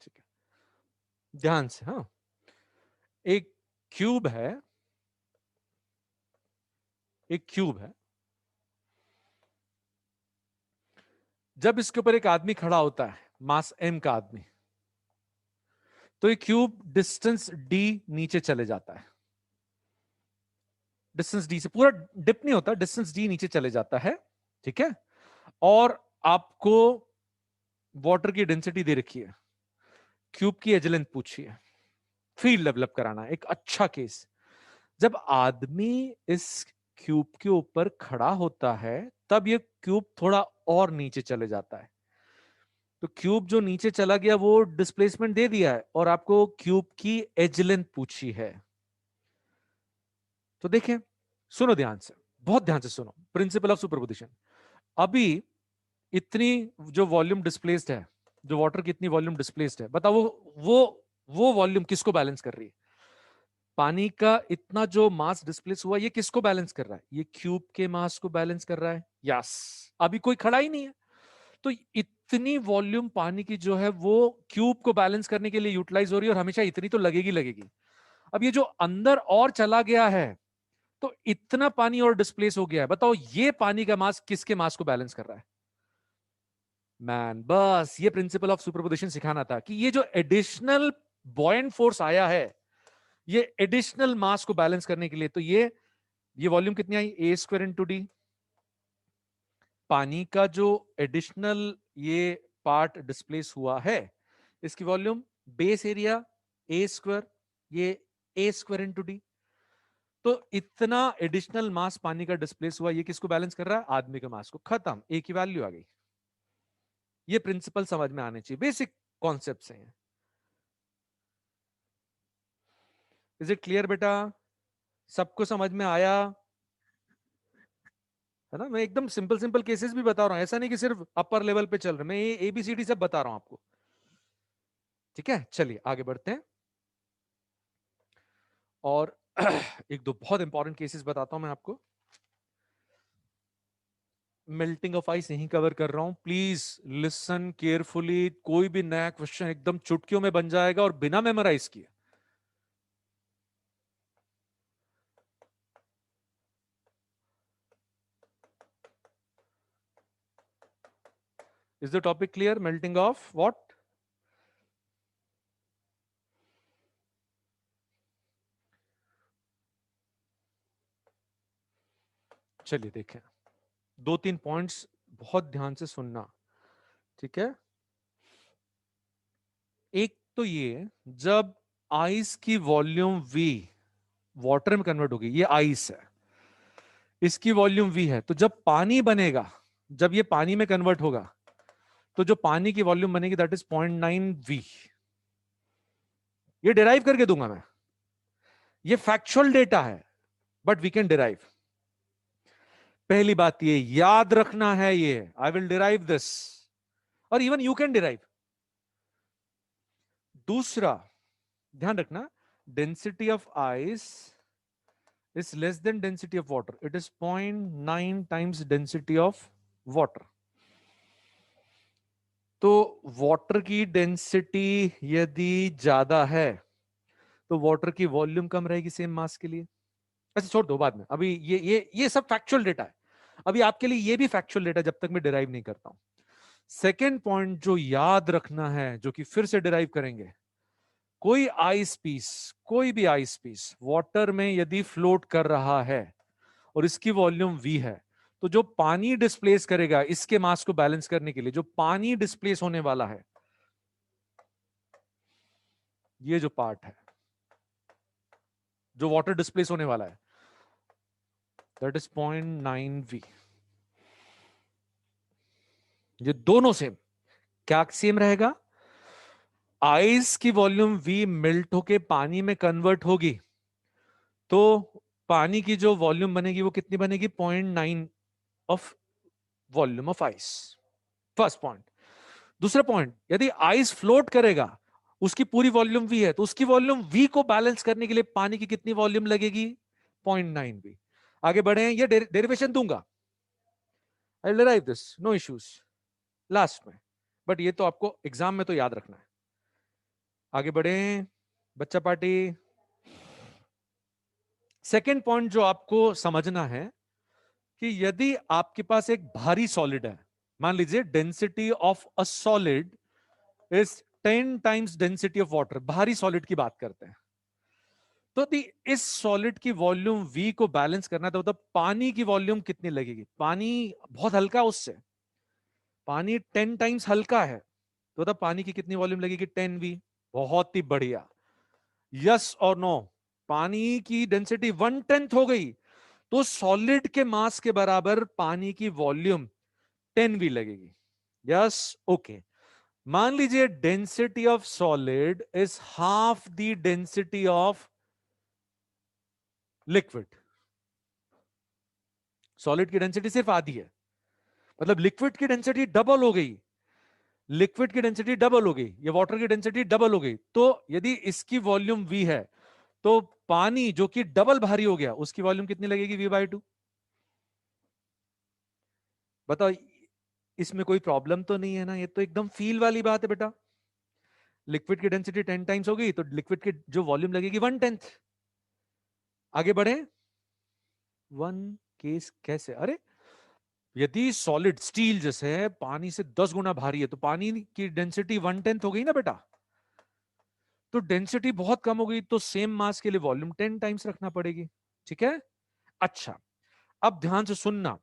ठीक है, ध्यान से। हाँ, एक क्यूब है, एक क्यूब है। जब इसके ऊपर एक आदमी खड़ा होता है, मास m का आदमी, तो ये क्यूब डिस्टेंस d नीचे चले जाता है। डिस्टेंस d से पूरा डिप नहीं होता, डिस्टेंस d नीचे चले जाता है। ठीक है, और आपको वाटर की डेंसिटी दे रखी है, क्यूब की एज लेंथ पूछी है, फील्ड डेवलप कराना है। एक अच्छा केस, जब आदमी इस क्यूब के ऊपर खड़ा होता है तब ये क्यूब थोड़ा और नीचे चले जाता है। तो क्यूब जो नीचे चला गया वो डिस्प्लेसमेंट दे दिया है और आपको क्यूब की एज लेंथ पूछी है। तो देखें, सुनो ध्यान से, बहुत ध्यान से सुनो, प्रिंसिपल ऑफ सुपरपोजिशन। अभी इतनी जो वॉल्यूम डिस्प्लेस्ड है, जो वाटर की इतनी वॉल्यूम डिस्प्लेस्ड है, बताओ वो वॉल्यूम किसको बैलेंस कर रही है? पानी का इतना जो मास डिस्प्लेस हुआ, ये किसको बैलेंस कर रहा है? ये क्यूब के मास को बैलेंस कर रहा है। यस, अभी कोई खड़ा ही नहीं है, तो इतनी वॉल्यूम पानी की जो है वो क्यूब को बैलेंस करने के लिए यूटिलाइज हो रही है, और हमेशा इतनी तो लगेगी लगेगी। अब ये जो अंदर और चला गया है, तो इतना पानी और डिस्प्लेस हो गया है। बताओ ये पानी का मास किसके मास को बैलेंस कर रहा है? मैन, बस ये प्रिंसिपल ऑफ सुपरपोजिशन सिखाना था कि ये जो एडिशनल बॉयंट फोर्स आया है, ये एडिशनल मास को बैलेंस करने के लिए। तो ये वॉल्यूम कितनी आई? ए स्क्वायर इंटू डी। पानी का जो एडिशनल ये पार्ट डिस्प्लेस हुआ है, इसकी volume base area A square, ये ए स्क्वायर इंटू डी। तो इतना एडिशनल मास पानी का डिस्प्लेस हुआ, ये किसको बैलेंस कर रहा है? आदमी के मास को। खत्म, एक ही वैल्यू आ गई। ये प्रिंसिपल समझ में आने चाहिए, बेसिक कॉन्सेप्ट्स हैं। इज इट क्लियर बेटा? सबको समझ में आया है ना? मैं एकदम सिंपल सिंपल केसेस भी बता रहा हूं, ऐसा नहीं कि सिर्फ अपर लेवल पे चल रहे, मैं ये एबीसीडी सब बता रहा हूं आपको। ठीक है, चलिए आगे बढ़ते हैं। और एक दो बहुत इंपॉर्टेंट केसेस बताता हूं मैं आपको। मेल्टिंग ऑफ आइस यहीं कवर कर रहा हूं, प्लीज लिसन केयरफुली। कोई भी नया क्वेश्चन एकदम चुटकियों में बन जाएगा और बिना मेमोराइज किए। Is the topic clear? Melting of what? चलिए देखें, दो तीन पॉइंट्स बहुत ध्यान से सुनना। ठीक है, एक तो ये, जब आइस की वॉल्यूम वी वाटर में कन्वर्ट होगी, ये आइस है, इसकी वॉल्यूम वी है, तो जब पानी बनेगा, जब ये पानी में कन्वर्ट होगा, तो जो पानी की वॉल्यूम बनेगी दैट इज 0.9 वी। ये डिराइव करके दूंगा मैं, ये फैक्चुअल डेटा है, बट वी कैन डिराइव। पहली बात ये याद रखना है, ये आई विल डिराइव दिस, और इवन यू कैन डिराइव। दूसरा ध्यान रखना, density of ice is less than density of water. It is 0.9 times density of water. तो वाटर की डेंसिटी यदि ज्यादा है, तो वाटर की वॉल्यूम कम रहेगी सेम मास के लिए। अच्छा छोड़ दो, बाद में, अभी ये सब फैक्चुअल डेटा है। अभी आपके लिए ये भी फैक्चुअल डेटा जब तक मैं डिराइव नहीं करता हूं। सेकेंड पॉइंट जो याद रखना है, जो कि फिर से डिराइव करेंगे, कोई आइस पीस, कोई भी आइस पीस वाटर में यदि फ्लोट कर रहा है और इसकी वॉल्यूम वी है, तो जो पानी डिस्प्लेस करेगा इसके मास को बैलेंस करने के लिए, जो पानी डिस्प्लेस होने वाला है, ये जो पार्ट है, जो वाटर डिस्प्लेस होने वाला है, दैट इज 0.9 वी। ये दोनों सेम। क्या सेम रहेगा? आइस की वॉल्यूम वी मेल्ट होके पानी में कन्वर्ट होगी, तो पानी की जो वॉल्यूम बनेगी वो कितनी बनेगी? 0.9 of volume of ice. First point. दूसरा पॉइंट, यदि आइस फ्लोट करेगा, उसकी पूरी वॉल्यूम वी है, तो उसकी वॉल्यूम वी को बैलेंस करने के लिए पानी की कितनी वॉल्यूम लगेगी? 0.9 वी। आगे बढ़े, ये डेरिवेशन दूंगा, I will derive this, no issues last में, बट ये तो आपको एग्जाम में तो याद रखना है। आगे बढ़े बच्चा पार्टी। सेकेंड पॉइंट जो आपको समझना है कि यदि आपके पास एक भारी सॉलिड है, मान लीजिए density of a solid is 10 times density of water, भारी सॉलिड की बात करते हैं, तो इस सॉलिड की वॉल्यूम वी को बैलेंस करना था, तो पानी की वॉल्यूम कितनी लगेगी? पानी बहुत हल्का, उससे पानी 10 टाइम्स हल्का है, तो पानी की कितनी वॉल्यूम लगेगी? 10 वी। बहुत ही बढ़िया, यस और नो। पानी की डेंसिटी 1/10 हो गई, तो सॉलिड के मास के बराबर पानी की वॉल्यूम 10 वी लगेगी। Yes, okay. मान लीजिए density of solid is half the density of liquid. Solid की डेंसिटी सिर्फ आधी है, मतलब लिक्विड की डेंसिटी डबल हो गई, लिक्विड की डेंसिटी डबल हो गई, ये वाटर की डेंसिटी डबल हो गई। तो यदि इसकी वॉल्यूम वी है, तो पानी जो कि डबल भारी हो गया, उसकी वॉल्यूम कितनी लगेगी? V/2। बताओ, इसमें कोई प्रॉब्लम तो नहीं है ना? ये तो एकदम फील वाली बात है बेटा। लिक्विड की डेंसिटी 10 टाइम्स हो गई, तो लिक्विड की जो वॉल्यूम लगेगी 1/10। आगे बढ़े। वन केस कैसे? अरे, यदि सॉलिड स्टील जैसे है, पानी से 10 गुना भारी है, तो पानी की डेंसिटी 1/10 हो गई ना बेटा। तो डेंसिटी बहुत कम हो गई, तो सेम मास के लिए वॉल्यूम 10 टाइम्स रखना पड़ेगी। ठीक है। अच्छा, अब ध्यान से सुनना,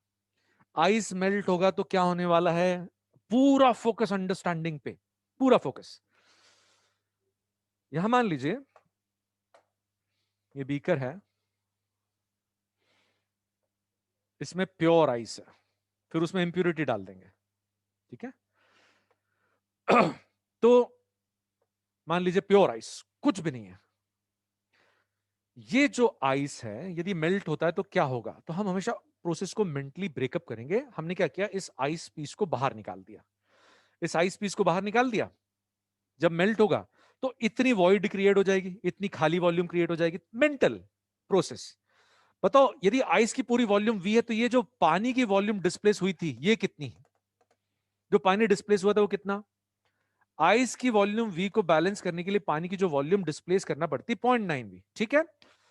आइस मेल्ट होगा तो क्या होने वाला है? पूरा फोकस अंडरस्टैंडिंग पे, पूरा फोकस। यहां मान लीजिए ये बीकर है, इसमें प्योर आइस है, फिर उसमें इंप्यूरिटी डाल देंगे। ठीक है। तो मान लीजिए प्योर आइस, कुछ भी नहीं है। ये जो आइस है, यदि मेल्ट होता है तो क्या होगा? तो हम हमेशा प्रोसेस को मेंटली ब्रेकअप करेंगे। हमने क्या किया, इस आइस पीस को बाहर निकाल दिया, इस आइस पीस को बाहर निकाल दिया। जब मेल्ट होगा तो इतनी वॉइड क्रिएट हो जाएगी, इतनी खाली वॉल्यूम क्रिएट हो जाएगी। Mental process. बताओ, यदि आइस की पूरी वॉल्यूम वी है, तो ये जो पानी की वॉल्यूम डिस्प्लेस हुई थी, ये कितनी? जो पानी डिस्प्लेस हुआ था वो कितना? आइस की वॉल्यूम वी को बैलेंस करने के लिए पानी की जो वॉल्यूम डिस्प्लेस करना पड़ती 0.9 वी। ठीक है।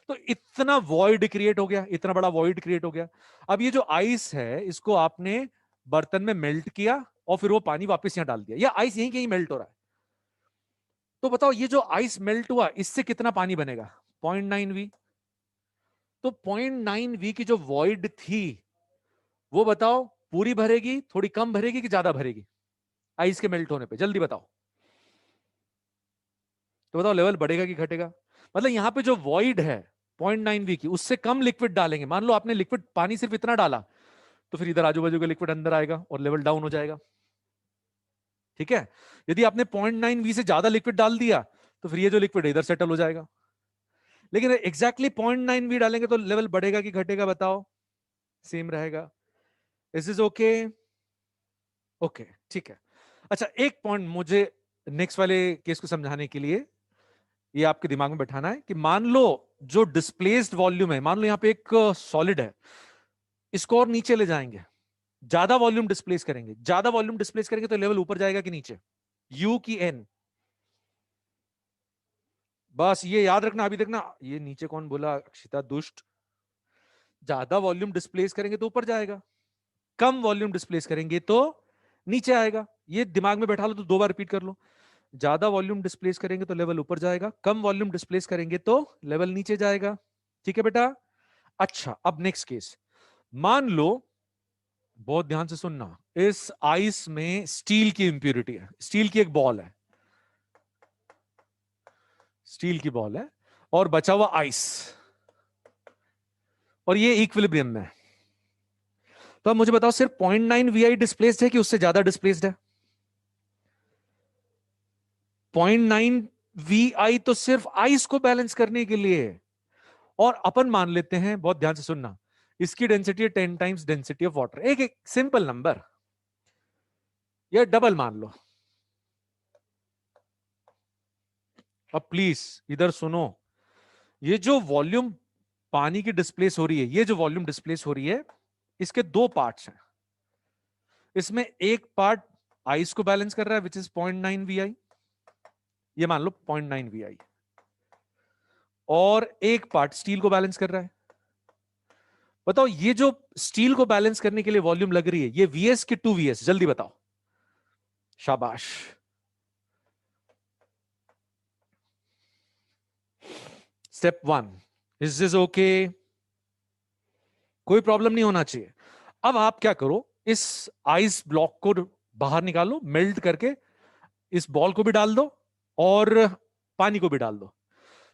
तो इतना वॉइड क्रिएट हो गया, इतना बड़ा वॉइड क्रिएट हो गया। अब ये जो आइस है, इसको आपने बर्तन में मेल्ट किया और फिर वो पानी वापस यहां डाल दिया, या आइस यहीं कहीं मेल्ट हो रहा है। तो बताओ, ये जो आइस मेल्ट हुआ, इससे कितना पानी बनेगा? 0.9 वी। तो 0.9 वी की जो वॉइड थी, वो बताओ पूरी भरेगी, थोड़ी कम भरेगी कि ज्यादा भरेगी आइस के मेल्ट होने पे? जल्दी बताओ। तो बताओ, लेवल बढ़ेगा कि घटेगा? मतलब यहां पे जो वॉइड है 0.9 वी की, उससे कम लिक्विड डालेंगे। मान लो आपने लिक्विड पानी सिर्फ इतना डाला, तो फिर इधर आजू बाजू का लिक्विड अंदर आएगा और लेवल डाउन हो जाएगा। ठीक है। यदि आपने 0.9 वी से ज्यादा लिक्विड डाल दिया, तो फिर ये जो लिक्विड इधर सेटल हो जाएगा। लेकिन एग्जैक्टली 0.9 वी डालेंगे तो लेवल बढ़ेगा कि घटेगा? बताओ। सेम रहेगा। Is is okay? ओके, ठीक है। अच्छा, एक पॉइंट मुझे नेक्स्ट वाले केस को समझाने के लिए ये आपके दिमाग में बैठाना है कि मान लो जो डिस्प्लेस्ड वॉल्यूम है, मान लो यहां पे एक सॉलिड है, इसको और नीचे ले जाएंगे, ज्यादा वॉल्यूम डिस्प्लेस करेंगे, ज्यादा वॉल्यूम डिस्प्लेस करेंगे तो लेवल ऊपर जाएगा कि नीचे? यू की एन। बस ये याद रखना। अभी देखना, ये नीचे कौन बोला? अक्षिता दुष्ट। ज्यादा वॉल्यूम डिस्प्लेस करेंगे तो ऊपर जाएगा, कम वॉल्यूम डिस्प्लेस करेंगे तो नीचे आएगा। ये दिमाग में बैठा लो, तो 2 बार रिपीट कर लो। ज्यादा वॉल्यूम डिस्प्लेस करेंगे तो लेवल ऊपर जाएगा, कम वॉल्यूम डिस्प्लेस करेंगे तो लेवल नीचे जाएगा। ठीक है बेटा। अच्छा, अब नेक्स्ट केस। मान लो, बहुत ध्यान से सुनना, इस आइस में स्टील की इंप्यूरिटी है, स्टील की एक बॉल है, स्टील की बॉल है और बचा हुआ आइस, और ये इक्विलिब्रियम में है। तो अब मुझे बताओ, सिर्फ 0.9 वी डिस्प्लेस्ड है कि उससे ज्यादा डिस्प्लेस्ड है? 0.9 वी तो सिर्फ आइस को बैलेंस करने के लिए है। और अपन मान लेते हैं, बहुत ध्यान से सुनना, इसकी डेंसिटी है 10 टाइम्स डेंसिटी ऑफ वाटर। एक सिंपल नंबर, या डबल मान लो। अब प्लीज इधर सुनो, ये जो वॉल्यूम पानी की डिस्प्लेस हो रही है, ये जो वॉल्यूम डिस्प्लेस हो रही है, इसके दो पार्ट्स हैं। इसमें एक पार्ट आइस को बैलेंस कर रहा है विच इज 0.9 VI, ये मान लो 0.9 VI, और एक पार्ट स्टील को बैलेंस कर रहा है। बताओ ये जो स्टील को बैलेंस करने के लिए वॉल्यूम लग रही है, ये VS की 2VS, जल्दी बताओ। शाबाश। Step 1, is this okay? कोई प्रॉब्लम नहीं होना चाहिए। अब आप क्या करो, इस आइस ब्लॉक को बाहर निकालो, मेल्ट करके इस बॉल को भी डाल दो और पानी को भी डाल दो।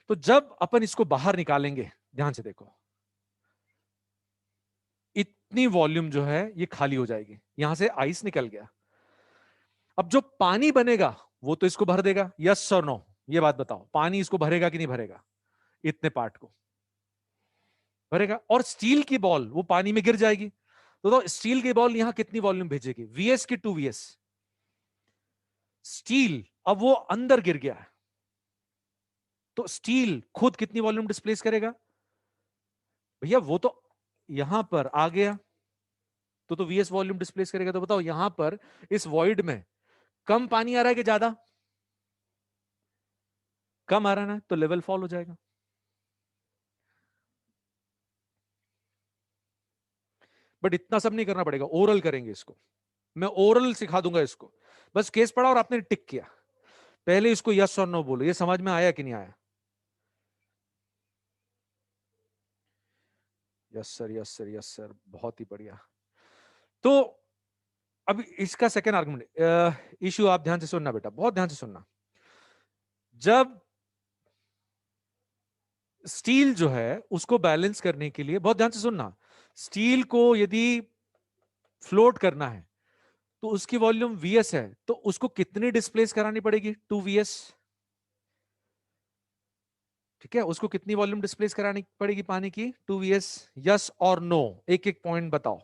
तो जब अपन इसको बाहर निकालेंगे, ध्यान से देखो, इतनी वॉल्यूम जो है ये खाली हो जाएगी, यहां से आइस निकल गया। अब जो पानी बनेगा वो तो इसको भर देगा, यस और नो? ये बात बताओ, पानी इसको भरेगा कि नहीं भरेगा? इतने पार्ट को भरेगा। और स्टील की बॉल वो पानी में गिर जाएगी, तो स्टील की बॉल यहां कितनी वॉल्यूम भेजेगी? VS की 2VS। स्टील अब वो अंदर गिर गया है, तो स्टील खुद कितनी वॉल्यूम डिस्प्लेस करेगा? भैया वो तो यहां पर आ गया, तो VS वॉल्यूम डिस्प्लेस करेगा। तो बताओ यहां पर इस वॉइड में कम पानी आ रहा है कि ज्यादा? कम आ रहा है ना, तो लेवल फॉल हो जाएगा। बट इतना सब नहीं करना पड़ेगा, ओरल करेंगे इसको, मैं ओरल सिखा दूंगा इसको। बस केस पढ़ा और आपने टिक किया, पहले इसको यस और नो बोलो। ये समझ में आया कि नहीं आया? Yes sir, yes sir, yes sir, बहुत ही बढ़िया। तो अब इसका सेकेंड आर्गुमेंट इश्यू आप ध्यान से सुनना बेटा, बहुत ध्यान से सुनना। जब स्टील जो है उसको बैलेंस करने के लिए, बहुत ध्यान से सुनना, स्टील को यदि फ्लोट करना है तो उसकी वॉल्यूम VS है, तो उसको कितनी डिस्प्लेस करानी पड़ेगी? 2VS। ठीक है, उसको कितनी वॉल्यूम डिस्प्लेस करानी पड़ेगी पानी की? 2VS। यस और नो, एक एक पॉइंट बताओ।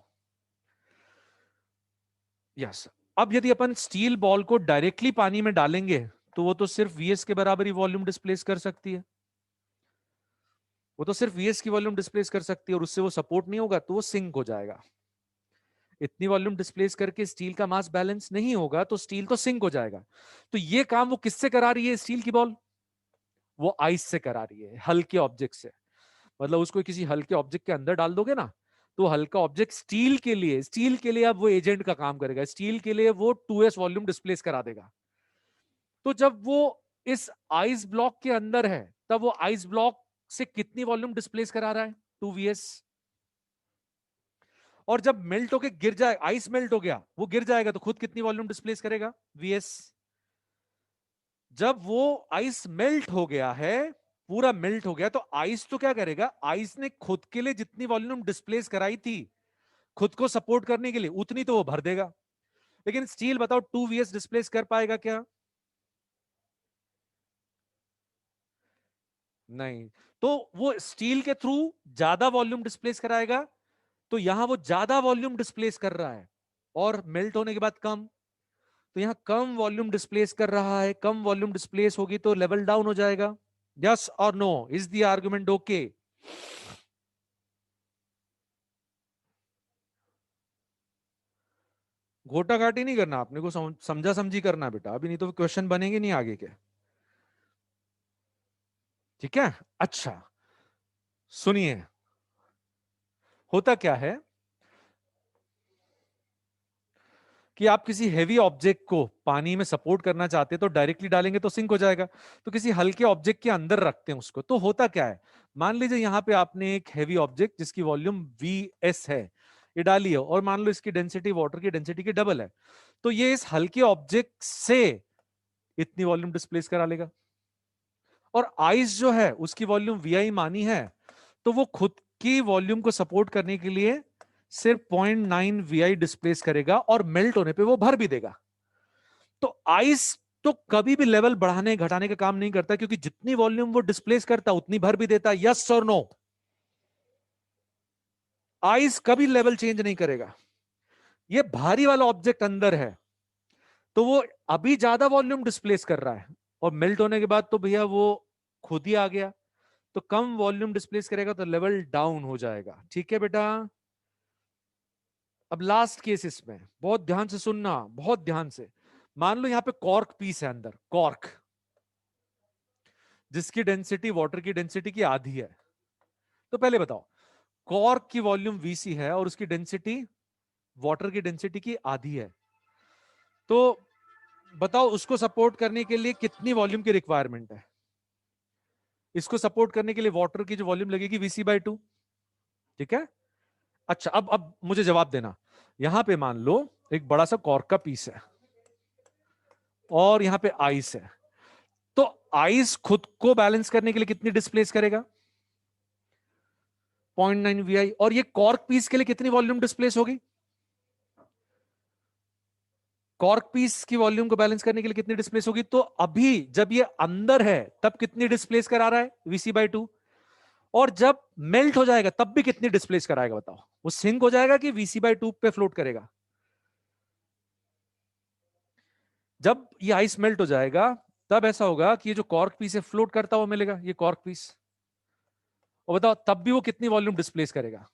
यस। अब यदि अपन स्टील बॉल को डायरेक्टली पानी में डालेंगे तो वो तो सिर्फ VS के बराबर ही वॉल्यूम डिस्प्लेस कर सकती है, वो तो सिर्फ VS की वॉल्यूम डिस्प्लेस कर सकती है, और उससे वो सपोर्ट नहीं होगा तो वो सिंक हो जाएगा। इतनी वॉल्यूम डिस्प्लेस करके स्टील का मास बैलेंस नहीं होगा तो स्टील तो सिंक हो जाएगा। तो ये काम वो किससे करा रही है स्टील की बॉल? वो आइस से करा रही है, हल्के ऑब्जेक्ट से। मतलब उसको किसी हल्के ऑब्जेक्ट के अंदर डाल दोगे ना, तो हल्का ऑब्जेक्ट स्टील के लिए अब वो एजेंट का काम करेगा, स्टील के लिए वो 2S वॉल्यूम डिस्प्लेस करा देगा। तो जब वो इस आइस ब्लॉक के अंदर है, तब वो आइस ब्लॉक से कितनी वॉल्यूम डिस्प्लेस करा रहा है? 2VS। और जब मेल्ट होके गिर जाए, आइस मेल्ट हो गया, वो गिर जाएगा तो खुद कितनी वॉल्यूम डिस्प्लेस करेगा? VS। जब वो आइस मेल्ट हो गया है, पूरा मेल्ट हो गया, तो आइस तो क्या करेगा? आइस ने खुद के लिए जितनी वॉल्यूम डिस्प्लेस कराई थी खुद को सपोर्ट करने के लिए, उतनी तो वो भर देगा। लेकिन स्टील बताओ 2VS डिस्प्लेस कर पाएगा क्या? नहीं। तो वो स्टील के थ्रू ज्यादा वॉल्यूम डिस्प्लेस कराएगा, तो यहां वो ज्यादा वॉल्यूम डिस्प्लेस कर रहा है, और मेल्ट होने के बाद कम, तो यहां कम वॉल्यूम डिस्प्लेस कर रहा है, कम वॉल्यूम डिस्प्लेस होगी तो लेवल डाउन हो जाएगा। यस और no, is the argument okay? घोटा घाटी नहीं करना, आपने को समझा समझी करना है बेटा, अभी नहीं तो क्वेश्चन बनेंगे नहीं आगे के। ठीक है, अच्छा सुनिए, होता क्या है कि आप किसी हैवी ऑब्जेक्ट को पानी में सपोर्ट करना चाहते हैं तो डायरेक्टली डालेंगे तो सिंक हो जाएगा, तो किसी हल्के ऑब्जेक्ट के अंदर रखते हैं उसको, तो होता क्या है, मान लीजिए यहां पे आपने एक हैवी ऑब्जेक्ट जिसकी वॉल्यूम VS है, ये डाली है, और मान लो इसकी डेंसिटी वाटर की डेंसिटी की डबल है, तो ये इस हल्के ऑब्जेक्ट से इतनी वॉल्यूम डिस्प्लेस करा लेगा। और आइस जो है उसकी वॉल्यूम VI मानी है, तो वो खुद की वॉल्यूम को सपोर्ट करने के लिए सिर्फ 0.9 VI डिस्प्लेस करेगा, और मेल्ट होने पे वो भर भी देगा। तो आइस तो कभी भी लेवल बढ़ाने घटाने का काम नहीं करता, क्योंकि जितनी वॉल्यूम वो डिस्प्लेस करता उतनी भर भी देता। यस और नो? आइस कभी लेवल चेंज नहीं करेगा। ये भारी वाला ऑब्जेक्ट अंदर है तो वो अभी ज्यादा वॉल्यूम डिस्प्लेस कर रहा है, और मेल्ट होने के बाद तो भैया वो खुद ही आ गया, तो कम वॉल्यूम डिस्प्लेस करेगा तो लेवल डाउन हो जाएगा। ठीक है बेटा। अब लास्ट केस इसमें बहुत ध्यान से सुनना, बहुत ध्यान से। मान लो यहां पे कॉर्क पीस है अंदर, कॉर्क, जिसकी डेंसिटी वाटर की डेंसिटी की आधी है। तो पहले बताओ, कॉर्क की वॉल्यूम वीसी है और उसकी डेंसिटी वाटर की डेंसिटी की आधी है, तो बताओ उसको सपोर्ट करने के लिए कितनी वॉल्यूम की रिक्वायरमेंट है। इसको सपोर्ट करने के लिए वाटर की जो वॉल्यूम लगेगी VC/2। ठीक है। अच्छा, अब मुझे जवाब देना। यहां पे मान लो एक बड़ा सा कॉर्क का पीस है और यहां पे आइस है, तो आइस खुद को बैलेंस करने के लिए कितनी डिस्प्लेस करेगा? 0.9 VI। और ये कॉर्क पीस के लिए कितनी वॉल्यूम डिस्प्लेस होगी? कॉर्क पीस की वॉल्यूम को बैलेंस करने के लिए कितनी डिस्प्लेस होगी? तो अभी जब ये अंदर है तब कितनी डिस्प्लेस करा रहा है? VC/2। और जब मेल्ट हो जाएगा तब भी कितनी डिस्प्लेस कराएगा बताओ? वो सिंक हो जाएगा कि VC/2 पे फ्लोट करेगा? जब ये आइस मेल्ट हो जाएगा तब ऐसा होगा कि ये जो कॉर्क पीस है फ्लोट करता हुआ मिलेगा, ये कॉर्क पीस। और बताओ तब भी वो कितनी वॉल्यूम डिस्प्लेस करेगा?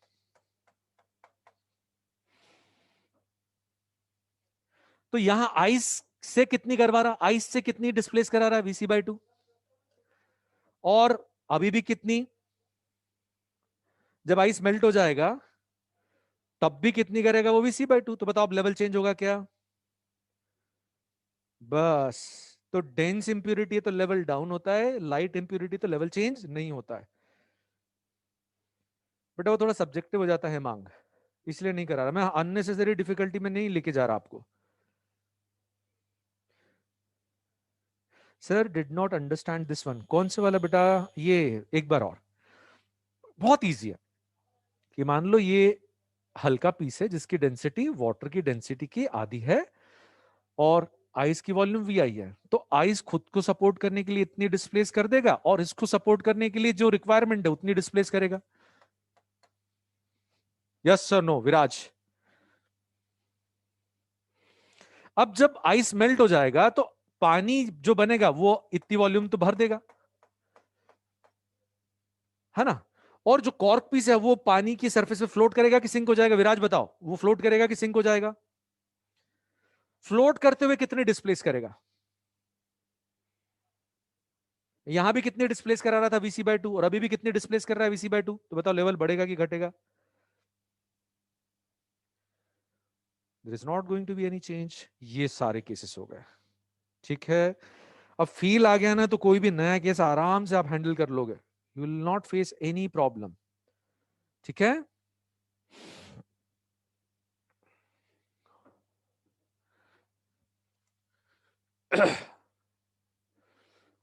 तो यहां आइस से कितनी करवा रहा, आइस से कितनी डिस्प्लेस करा रहा है? VC/2। और अभी भी कितनी? जब आइस मेल्ट हो जाएगा तब भी कितनी करेगा वो? VC/2। तो बताओ अब लेवल चेंज होगा क्या? बस। तो डेंस इंप्यूरिटी तो लेवल डाउन होता है, लाइट इंप्यूरिटी तो लेवल चेंज नहीं होता है। बेटा वो थोड़ा सब्जेक्टिव हो जाता है मांग, इसलिए नहीं करा रहा मैं, अननेसेसरी डिफिकल्टी में नहीं लेके जा रहा आपको। Sir did not understand this one, कौन से वाला बेटा? ये एक बार और, बहुत इजी है। कि मान लो ये हल्का पीस है जिसकी डेंसिटी वाटर की डेंसिटी की आधी है, और आइस की वॉल्यूम VI है, तो आइस खुद को सपोर्ट करने के लिए इतनी डिस्प्लेस कर देगा और इसको सपोर्ट करने के लिए जो रिक्वायरमेंट है उतनी डिस्प्लेस करेगा। यस सर नो विराज? अब जब आइस मेल्ट हो जाएगा तो पानी जो बनेगा वो इतनी वॉल्यूम तो भर देगा, है ना? और जो कॉर्क पीस है वो पानी की सरफेस पे फ्लोट करेगा कि सिंक हो जाएगा? विराज बताओ, वो फ्लोट करेगा कि सिंक हो जाएगा? फ्लोट करते हुए कितने डिस्प्लेस करेगा? यहां भी कितने डिस्प्लेस करा रहा था? VC/2। और अभी भी कितने डिस्प्लेस कर रहा है? VC/2। तो बताओ लेवल बढ़ेगा कि घटेगा? There is not going to be any change. ये सारे केसेस हो गए। ठीक है। अब फील आ गया ना, तो कोई भी नया केस आराम से आप हैंडल कर लोगे, you will not face any problem. ठीक है।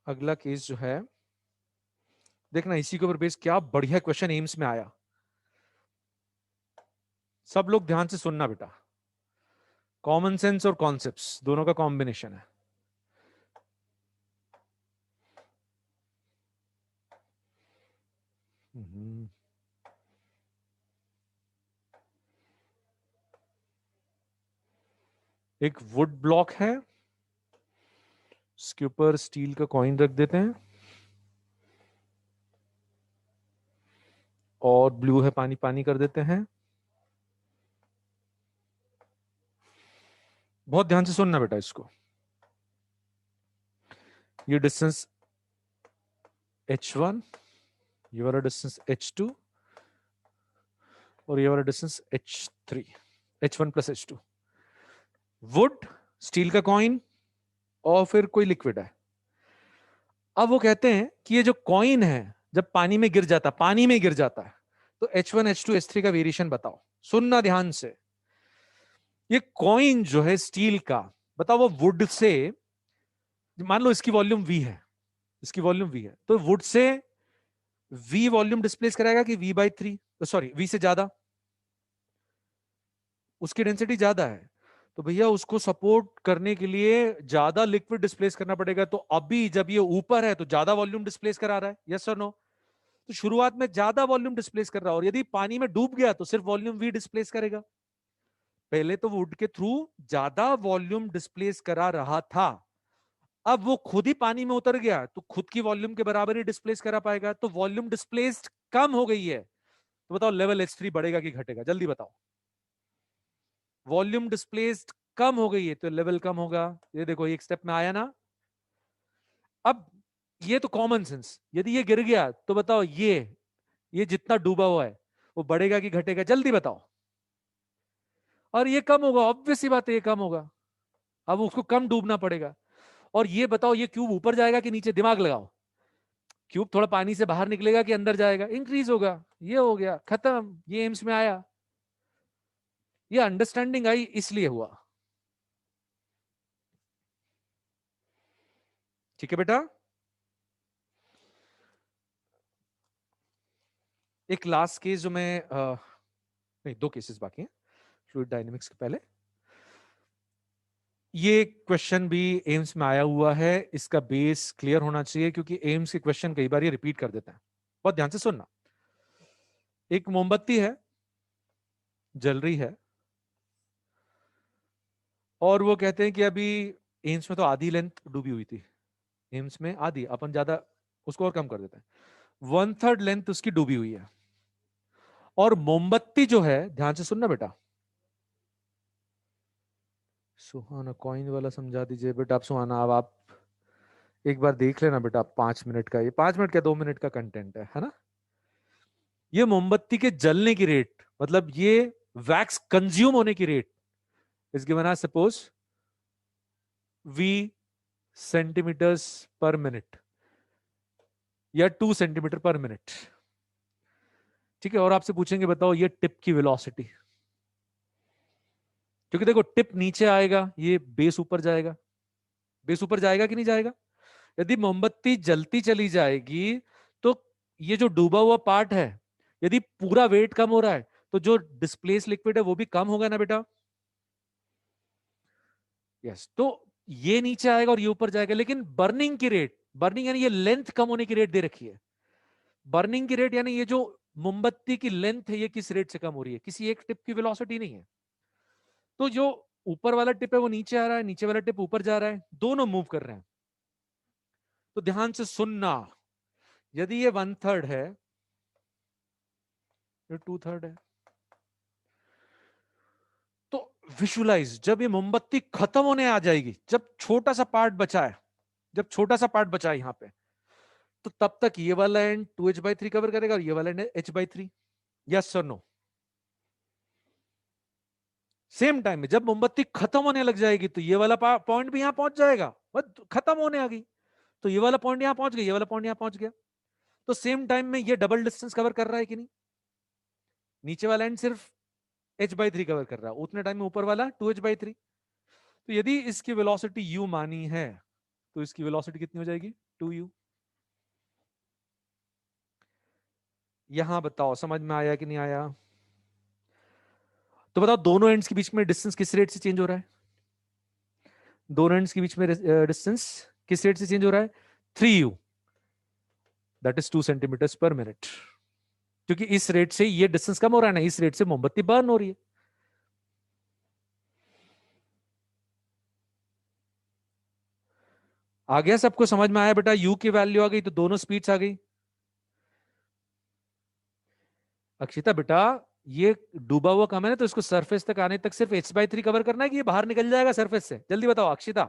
अगला केस जो है, देखना इसी के ऊपर बेस, क्या बढ़िया क्वेश्चन एम्स में आया। सब लोग ध्यान से सुनना बेटा, कॉमन सेंस और कॉन्सेप्ट्स दोनों का कॉम्बिनेशन है। एक वुड ब्लॉक है, इसके ऊपर स्टील का कॉइन रख देते हैं, और ब्लू है, पानी पानी कर देते हैं। बहुत ध्यान से सुनना बेटा इसको। ये डिस्टेंस H1, ये वाला डिस्टेंस H2, और ये वाला distance H3, H1 plus H2। Would, steel का कॉइन, और फिर कोई लिक्विड है। अब वो कहते हैं कि ये जो कॉइन है जब पानी में गिर जाता, पानी में गिर जाता है, तो H1 H2 H3 का वेरिएशन बताओ। सुनना ध्यान से। ये कॉइन जो है स्टील का, बताओ वो वुड से, मान लो इसकी वॉल्यूम V है, इसकी वॉल्यूम V है, तो would say V volume displace कराएगा कि V/3, सॉरी V से ज्यादा, उसकी डेंसिटी ज्यादा है, तो भैया उसको सपोर्ट करने के लिए ज्यादा लिक्विड डिस्प्लेस करना पड़ेगा। तो अभी जब ये ऊपर है तो ज्यादा वॉल्यूम डिस्प्लेस करा रहा है, यस और नो? तो शुरुआत में ज्यादा वॉल्यूम डिस्प्लेस कर रहा है, और यदि पानी में डूब गया तो सिर्फ वॉल्यूम वी डिस्प्लेस करेगा। पहले तो वुड के थ्रू ज्यादा वॉल्यूम डिस्प्लेस करा रहा था, अब वो खुद ही पानी में उतर गया तो खुद की वॉल्यूम के बराबर ही डिस्प्लेस करा पाएगा, तो वॉल्यूम डिस्प्लेस्ड कम हो गई है। तो बताओ लेवल H3 बढ़ेगा कि घटेगा, जल्दी बताओ। वॉल्यूम डिस्प्लेस्ड कम हो गई है तो लेवल कम होगा। ये देखो एक स्टेप में आया ना। अब ये तो कॉमन सेंस, यदि ये गिर गया तो बताओ ये जितना डूबा हुआ है वो बढ़ेगा कि घटेगा, जल्दी बताओ। और ये कम होगा, ऑब्वियस सी बात है ये कम होगा। अब उसको कम डूबना पड़ेगा। और ये बताओ ये क्यूब ऊपर जाएगा कि नीचे, दिमाग लगाओ। क्यूब थोड़ा पानी से बाहर निकलेगा कि अंदर जाएगा, इंक्रीज होगा। ये हो गया खत्म, ये एम्स में आया। ये अंडरस्टैंडिंग आई इसलिए हुआ। ठीक है बेटा। एक लास्ट केस जो मैं नहीं, दो केसेस बाकी हैं फ्लूइड डायनेमिक्स के पहले। ये क्वेश्चन भी एम्स में आया हुआ है, इसका बेस क्लियर होना चाहिए क्योंकि एम्स के क्वेश्चन कई बार ये रिपीट कर देते हैं। बहुत ध्यान से सुनना। एक मोमबत्ती है, जल रही है, और वो कहते हैं कि अभी एम्स में तो आधी लेंथ डूबी हुई थी। एम्स में आधी, अपन ज्यादा उसको और कम कर देते हैं, 1/3 लेंथ उसकी डूबी हुई है। और मोमबत्ती जो है, ध्यान से सुनना बेटा। सुहाना कॉइन वाला समझा दीजिए बेटा। आप सुहाना, अब आप एक बार देख लेना बेटा, 5 मिनट का, ये 5 मिनट का 2 मिनट का कंटेंट है ना। ये मोमबत्ती के जलने की रेट, मतलब ये वैक्स कंज्यूम होने की rate is given as suppose V centimetres पर मिनट या 2 सेंटीमीटर पर मिनट। ठीक है, और आपसे पूछेंगे बताओ ये टिप की वेलोसिटी। क्योंकि देखो टिप नीचे आएगा, ये बेस ऊपर जाएगा। बेस ऊपर जाएगा कि नहीं जाएगा। यदि मोमबत्ती जलती चली जाएगी तो ये जो डूबा हुआ पार्ट है, यदि पूरा वेट कम हो रहा है तो जो डिस्प्लेस लिक्विड है वो भी कम होगा ना बेटा। यस, तो ये नीचे आएगा और ये ऊपर जाएगा। लेकिन बर्निंग की रेट, बर्निंग यानी ये लेंथ कम होने की रेट दे रखी है। बर्निंग की रेट यानी ये जो मोमबत्ती की लेंथ है ये किस रेट से कम हो रही है, किसी एक टिप की वेलोसिटी नहीं है। तो जो ऊपर वाला टिप है वो नीचे आ रहा है, नीचे वाला टिप ऊपर जा रहा है, दोनों मूव कर रहे हैं। तो ध्यान से सुनना, यदि ये 1/3 है, ये 2/3 है, तो विजुलाइज जब ये मोमबत्ती खत्म होने आ जाएगी, जब छोटा सा पार्ट बचा है, जब छोटा सा पार्ट बचा है यहां पे, तो तब तक ये वाला एंड 2h/3 कवर करेगा और ये वाला एंड h/3। यस और नो। सेम टाइम में जब मोमबत्ती खत्म होने लग जाएगी तो ये वाला पॉइंट भी यहां पहुंच जाएगा, बस खत्म होने आ गई। तो ये वाला पॉइंट यहां पहुंच गया, ये वाला पॉइंट यहां पहुंच गया। तो सेम टाइम में ये डबल डिस्टेंस कवर कर रहा है कि नहीं। नीचे वाला एंड सिर्फ h/3 कवर कर रहा है, उतने टाइम में ऊपर वाला 2h/3। तो यदि इसकी वेलोसिटी u मानी है तो इसकी वेलोसिटी कितनी हो जाएगी, 2u। यहां बताओ समझ में आया कि नहीं आया। तो बताओ दोनों एंड्स के बीच में डिस्टेंस किस रेट से चेंज हो रहा है। दोनों एंड्स के बीच में डिस्टेंस किस रेट से चेंज हो रहा है, 3u, दैट इज 2 सेंटीमीटर पर मिनट। क्योंकि इस रेट से ये डिस्टेंस कम हो रहा है ना, इस रेट से मोमबत्ती बर्न हो रही है। आ गया सबको समझ में आया बेटा। u की वैल्यू आ गई तो दोनों स्पीड्स आ गई। अक्षिता बेटा, ये डूबा हुआ कम है ना, तो इसको सरफेस तक आने तक सिर्फ h/3 कवर करना है कि ये बाहर निकल जाएगा सरफेस से, जल्दी बताओ अक्षिता।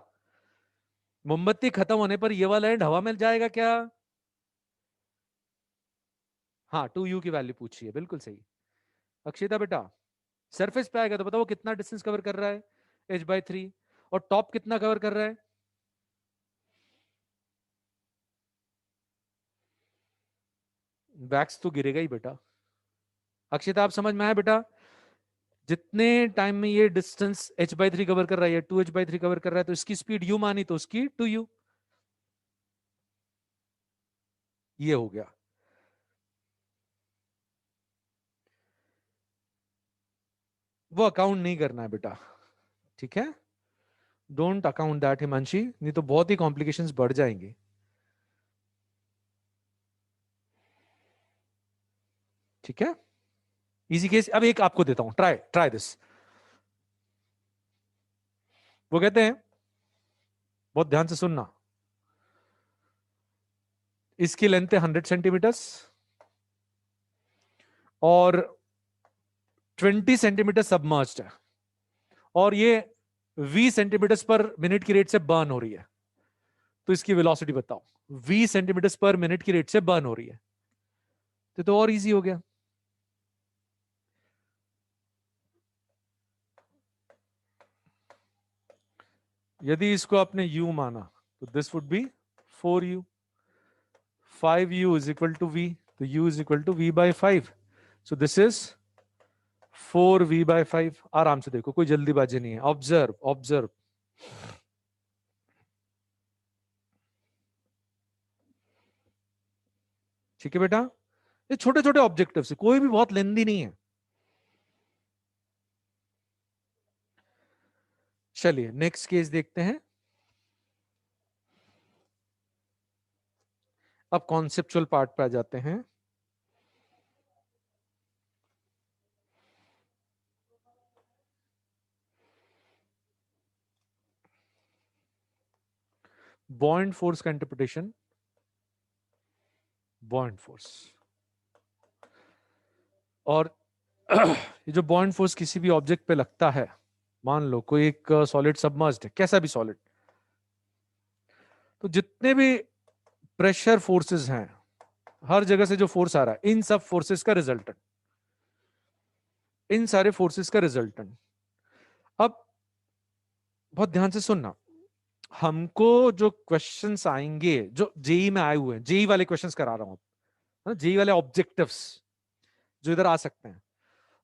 मोमबत्ती खत्म होने पर ये वाला एंड हवा में जाएगा क्या। हाँ, 2u की वैल्यू पूछी है, बिल्कुल सही अक्षिता बेटा। सरफेस पे आएगा तो बताओ कितना डिस्टेंस कवर कर रहा है, h/3। और टॉप कितना कवर कर रहा है, वैक्स तो गिरेगा ही बेटा। अक्षिता आप समझ में आया बेटा। जितने टाइम में ये डिस्टेंस h/3 कवर कर रहा है, 2h/3 कवर कर रहा है, तो इसकी स्पीड u मानी तो उसकी 2u। ये हो गया। वो अकाउंट नहीं करना है बेटा, ठीक है। डोंट अकाउंट दैट हिमांशी, नहीं तो बहुत ही कॉम्प्लिकेशंस बढ़ जाएंगे। ठीक है, इजी केस। अब एक आपको देता हूं, ट्राई ट्राई दिस। वो कहते हैं, बहुत ध्यान से सुनना, इसकी लेंथ है 100 सेंटीमीटर्स और 20 सेंटीमीटर सबमर्ज्ड है, और ये 20 सेंटीमीटर पर मिनट की रेट से बर्न हो रही है। तो इसकी वेलोसिटी बताओ। 20 सेंटीमीटर पर मिनट की रेट से बर्न हो रही है, तो और इजी हो गया। यदि इसको आपने u माना तो this would be 4u, 5u is equal to v, तो u is equal to v by 5, so this is 4v/5। आराम से देखो, कोई जल्दीबाजी नहीं है, ऑब्जर्व ऑब्जर्व। ठीक है बेटा, ये छोटे छोटे ऑब्जेक्टिव से, कोई भी बहुत लेंदी नहीं है। चलिए नेक्स्ट केस देखते हैं। अब कॉन्सेप्चुअल पार्ट पे आ जाते हैं। बॉइंड फोर्स का इंटरप्रिटेशन। बॉइंड फोर्स, और ये जो बॉइंड फोर्स किसी भी ऑब्जेक्ट पे लगता है, मान लो कोई एक सॉलिड सबमर्ज्ड है, कैसा भी सॉलिड, तो जितने भी प्रेशर फोर्सेस हैं, हर जगह से जो फोर्स आ रहा है, इन सब फोर्सेस का रिजल्टेंट, इन सारे फोर्सेस का रिजल्टेंट। अब बहुत ध्यान से सुनना, हमको जो क्वेश्चंस आएंगे, जो जेई में आए हुए हैं, जेई वाले क्वेश्चंस करा रहा हूं, जेई वाले ऑब्जेक्टिव्स जो इधर आ सकते हैं,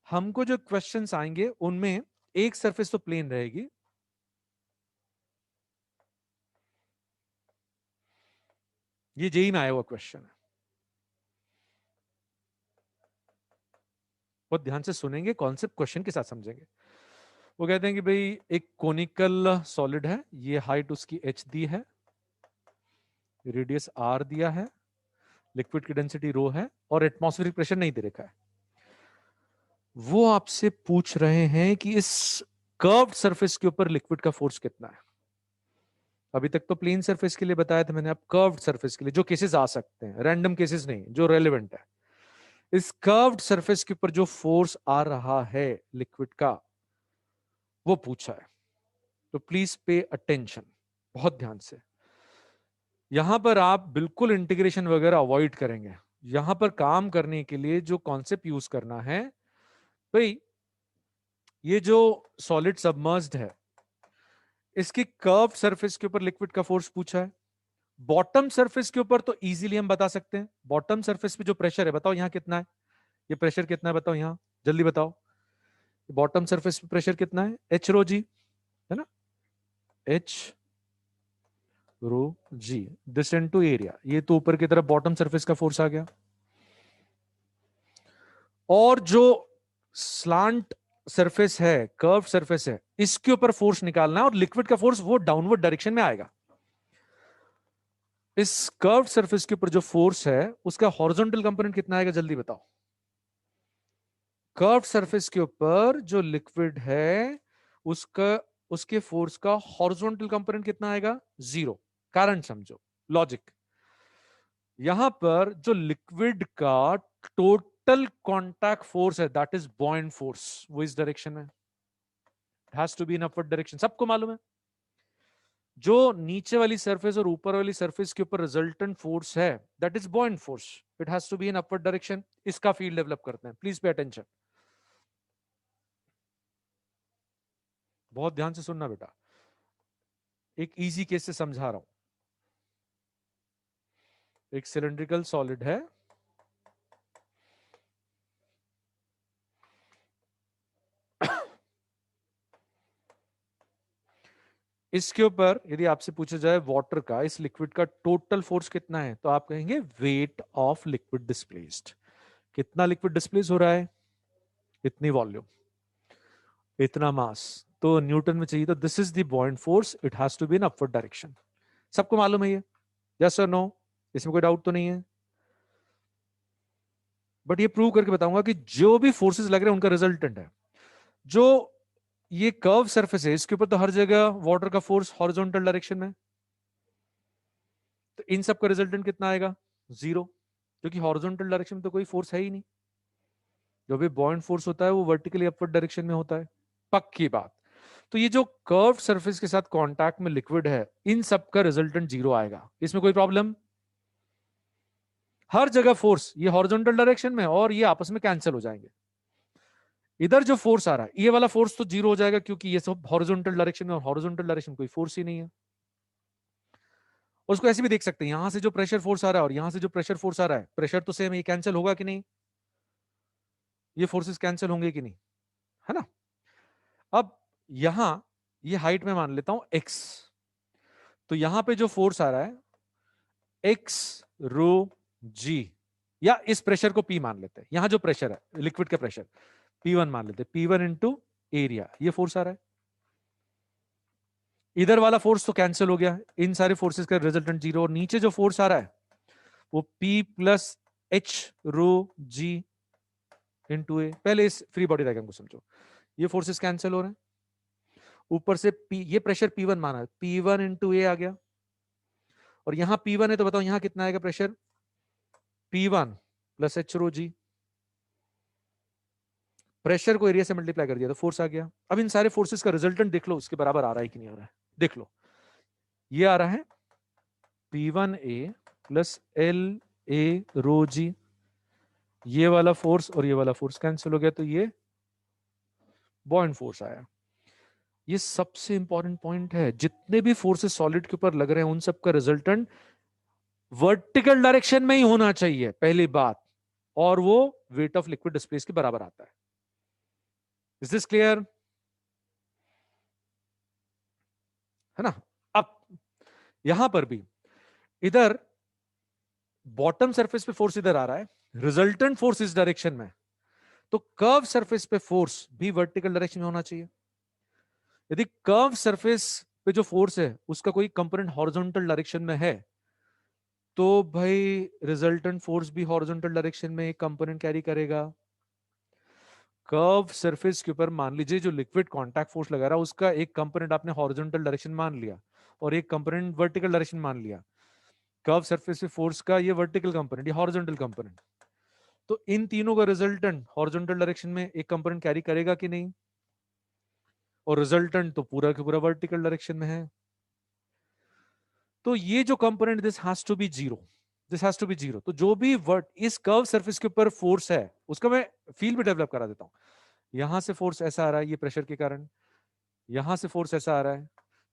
हमको जो क्वेश्चंस आएंगे उनमें एक सरफेस तो प्लेन रहेगी, ये जेई में आया हुआ क्वेश्चन है। बहुत ध्यान से सुनेंगे, कॉन्सेप्ट क्वेश्चन के साथ समझेंगे। वो कहते हैं कि भाई एक कोनिकल सॉलिड है, ये हाइट उसकी h दी है, रेडियस r दिया है, लिक्विड की डेंसिटी रो है, और एटमॉस्फेरिक प्रेशर नहीं दे रखा है। वो आपसे पूछ रहे हैं कि इस कर्व्ड सरफेस के ऊपर लिक्विड का फोर्स कितना है। अभी तक तो प्लेन सरफेस के लिए बताया था मैंने, अब कर्व्ड सरफेस के लिए जो केसेस आ सकते हैं, रैंडम केसेस नहीं, जो रेलेवेंट है, इस कर्व्ड सरफेस के ऊपर जो फोर्स आ रहा है लिक्विड का, वो पूछा है। तो प्लीज पे अटेंशन, बहुत ध्यान से। यहां पर आप बिल्कुल इंटीग्रेशन वगैरह अवॉइड करेंगे। यहां पर काम करने के लिए जो कॉन्सेप्ट यूज करना है, भाई ये जो सॉलिड सबमर्ज्ड है, इसकी कर्व सरफेस के ऊपर लिक्विड का फोर्स पूछा है। बॉटम सरफेस के ऊपर तो इजीली हम बता सकते हैं, बॉटम सरफेस पे जो प्रेशर है, बताओ यहां कितना है, ये प्रेशर कितना है, बताओ यहां, जल्दी बताओ। बॉटम सरफेस पे प्रेशर कितना है, एच रो जी, है ना, h rho g, this into area, ये तो ऊपर की तरफ बॉटम सरफेस का फोर्स आ गया। और जो स्लांट सरफेस है, कर्व सरफेस है, इसके ऊपर फोर्स निकालना है, और लिक्विड का फोर्स वो डाउनवर्ड डायरेक्शन में आएगा। इस कर्व सरफेस के ऊपर जो फोर्स है, उसका हॉरिजॉन्टल कंपोनेंट कितना आएगा, जल्दी बताओ। कर्व सरफेस के ऊपर जो लिक्विड है, उसका उसके फोर्स का हॉरिजॉन्टल कंपोनेंट कितना आएगा, 0। कारण समझो, लॉजिक। यहां पर जो लिक्विड का टोटल कॉन्टैक्ट फोर्स है, दैट इज बॉइंड फोर्स, वो इस डायरेक्शन में has to be in upward direction, सबको मालूम है। जो नीचे वाली सरफेस और ऊपर वाली सरफेस के ऊपर रिजल्टेंट फोर्स है, that is buoyant force, it has to be in upward direction. इसका फील्ड डेवलप करते हैं, प्लीज पे अटेंशन, बहुत ध्यान से सुनना बेटा, एक इजी केस से समझा रहा हूं। एक सिलेंड्रिकल सॉलिड है, इसके ऊपर यदि आपसे पूछा जाए वाटर का, इस लिक्विड का टोटल फोर्स कितना है, तो आप कहेंगे वेट ऑफ लिक्विड डिस्प्लेस्ड। कितना लिक्विड डिस्प्लेस हो रहा है, इतनी वॉल्यूम, इतना मास, तो न्यूटन में चाहिए, तो this is the buoyant force, it has to be in upward direction. सबको मालूम है ये, यस और नो, इसमें कोई डाउट तो नहीं है। बट ये प्रूव करके बताऊंगा कि जो भी फोर्सेस लग रहे हैं उनका रिजल्टेंट है। जो ये कर्व सरफेस है इसके ऊपर तो हर जगह वाटर का फोर्स हॉरिजॉन्टल डायरेक्शन में, तो इन सब का रिजल्टेंट कितना आएगा? जीरो, क्योंकि हॉरिजॉन्टल डायरेक्शन में तो कोई फोर्स है ही नहीं। जो भी बॉइंट फोर्स होता है वो वर्टिकली अपवर्ड डायरेक्शन में होता है, पक्की बात। तो ये जो कर्व सरफेस के साथ कांटेक्ट में लिक्विड है, इन सब का रिजल्टेंट जीरो आएगा, इसमें कोई प्रॉब्लम? हर जगह फोर्स ये हॉरिजॉन्टल डायरेक्शन में, और ये आपस में कैंसिल हो जाएंगे। इधर जो फोर्स आ रहा है ये वाला फोर्स तो जीरो हो जाएगा, क्योंकि ये सब हॉरिजॉन्टल डायरेक्शन में, और हॉरिजॉन्टल डायरेक्शन कोई फोर्स ही नहीं है। उसको ऐसे भी देख सकते हैं, यहां से जो प्रेशर फोर्स आ रहा है और यहां से जो प्रेशर फोर्स आ रहा है, प्रेशर तो सेम है, ये कैंसिल होगा कि नहीं? ये फोर्सेस कैंसिल होंगे कि नहीं, है ना? अब यहां ये हाइट में मान लेता हूं x, तो यहां पे जो फोर्स आ रहा है x रो g, या इस प्रेशर को P मान लेते हैं, यहां जो प्रेशर है लिक्विड का प्रेशर P1 मान लेते हैं, P1 इंटू एरिया, ये फोर्स आ रहा है। इधर वाला फोर्स तो कैंसिल हो गया, इन सारे फोर्सेस का रिजल्टेंट जीरो, और नीचे जो फोर्स आ रहा है वो P प्लस एच रो जी इंटू ए। पहले इस फ्री बॉडी डायग्राम को समझो, ये फोर्सेस कैंसिल हो रहे हैं, ऊपर से P, ये प्रेशर P1 माना है, P1 इंटू ए आ गया, और यहां P1 है तो बताओ यहां कितना आएगा pressure? P1 plus H rho जी। प्रेशर को एरिया से मल्टीप्लाई कर दिया तो फोर्स आ गया। अब इन सारे फोर्सेस का रिजल्टेंट देख लो, उसके बराबर आ रहा है कि नहीं आ रहा है, देख लो। ये आ रहा है P1A plus L A row G, ये वाला फोर्स और ये वाला फोर्स कैंसिल हो गया, तो ये बॉइंट फोर्स आया। ये सबसे इंपॉर्टेंट पॉइंट है, जितने भी फोर्सेस सॉलिड के ऊपर लग रहे हैं उन सब का रिजल्टेंट वर्टिकल डायरेक्शन में ही होना चाहिए, पहली बात, और वो वेट ऑफ लिक्विड डिस्प्लेस के बराबर आता है। Is this clear? है ना? अब यहां पर भी इधर बॉटम सरफेस पे फोर्स इधर आ रहा है, रिजल्टेंट फोर्स इस डायरेक्शन में, तो कर्व सरफेस पे फोर्स भी वर्टिकल डायरेक्शन में होना चाहिए। यदि कर्व सरफेस पे जो फोर्स है उसका कोई कंपोनेंट हॉरिजॉन्टल डायरेक्शन में है, तो भाई रिजल्टेंट फोर्स भी हॉरिजॉन्टल डायरेक्शन में एक कंपोनेंट कैरी करेगा। कर्व सरफेस के ऊपर मान लीजिए जो लिक्विड कांटेक्ट फोर्स लगा रहा है उसका एक कंपोनेंट आपने हॉरिजॉन्टल डायरेक्शन मान लिया और एक कंपोनेंट वर्टिकल डायरेक्शन मान लिया। कर्व सरफेस पे फोर्स का ये वर्टिकल कंपोनेंट, ये हॉरिजॉन्टल कंपोनेंट, तो इन तीनों का रिजल्टेंट हॉरिजॉन्टल डायरेक्शन में एक कंपोनेंट कैरी करेगा कि नहीं? और रिजल्टेंट तो पूरा का पूरा वर्टिकल डायरेक्शन में है। तो ये जो component, this has to be zero, this has to be zero. तो जो भी वर्ट इस कर्व सरफेस के ऊपर फोर्स है उसका मैं फील भी डेवलप करा देता हूं। यहां से फोर्स ऐसा आ रहा है ये प्रेशर के कारण, यहां से फोर्स ऐसा आ रहा है,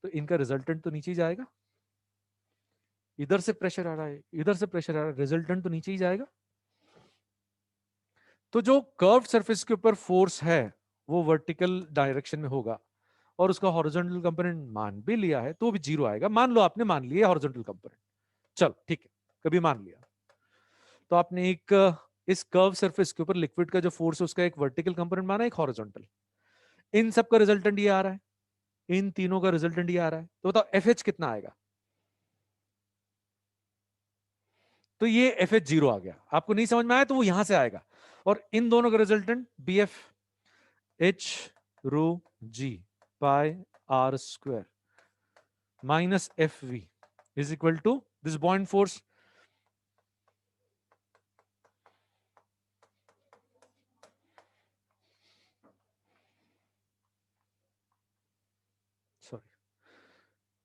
तो इनका रिजल्टेंट तो नीचे ही जाएगा। इधर से प्रेशर आ रहा है, इधर से प्रेशर आ रहा है, रिजल्टेंट तो नीचे ही जाएगा। तो जो कर्व सरफेस के ऊपर फोर्स है वो वर्टिकल डायरेक्शन में होगा, और उसका हॉरिजॉन्टल कंपोनेंट मान भी लिया है तो भी जीरो आएगा। मान लो आपने मान लिया हॉरिजॉन्टल कंपोनेंट, चलो ठीक है, कभी मान लिया, तो आपने एक इस कर्व सरफेस के ऊपर लिक्विड का जो फोर्स है उसका एक वर्टिकल कंपोनेंट माना, एक हॉरिजॉन्टल। इन सब का रिजल्टेंट ये आ रहा है, इन तीनों का रिजल्टेंट ये आ रहा है, तो बताओ एफ कितना आएगा? तो ये एफ जीरो आ गया। आपको नहीं समझ में आया तो वो यहां से आएगा, और इन दोनों का resultant b f h rho ji pi are square minus f v is equal to this buoyant force. Sorry,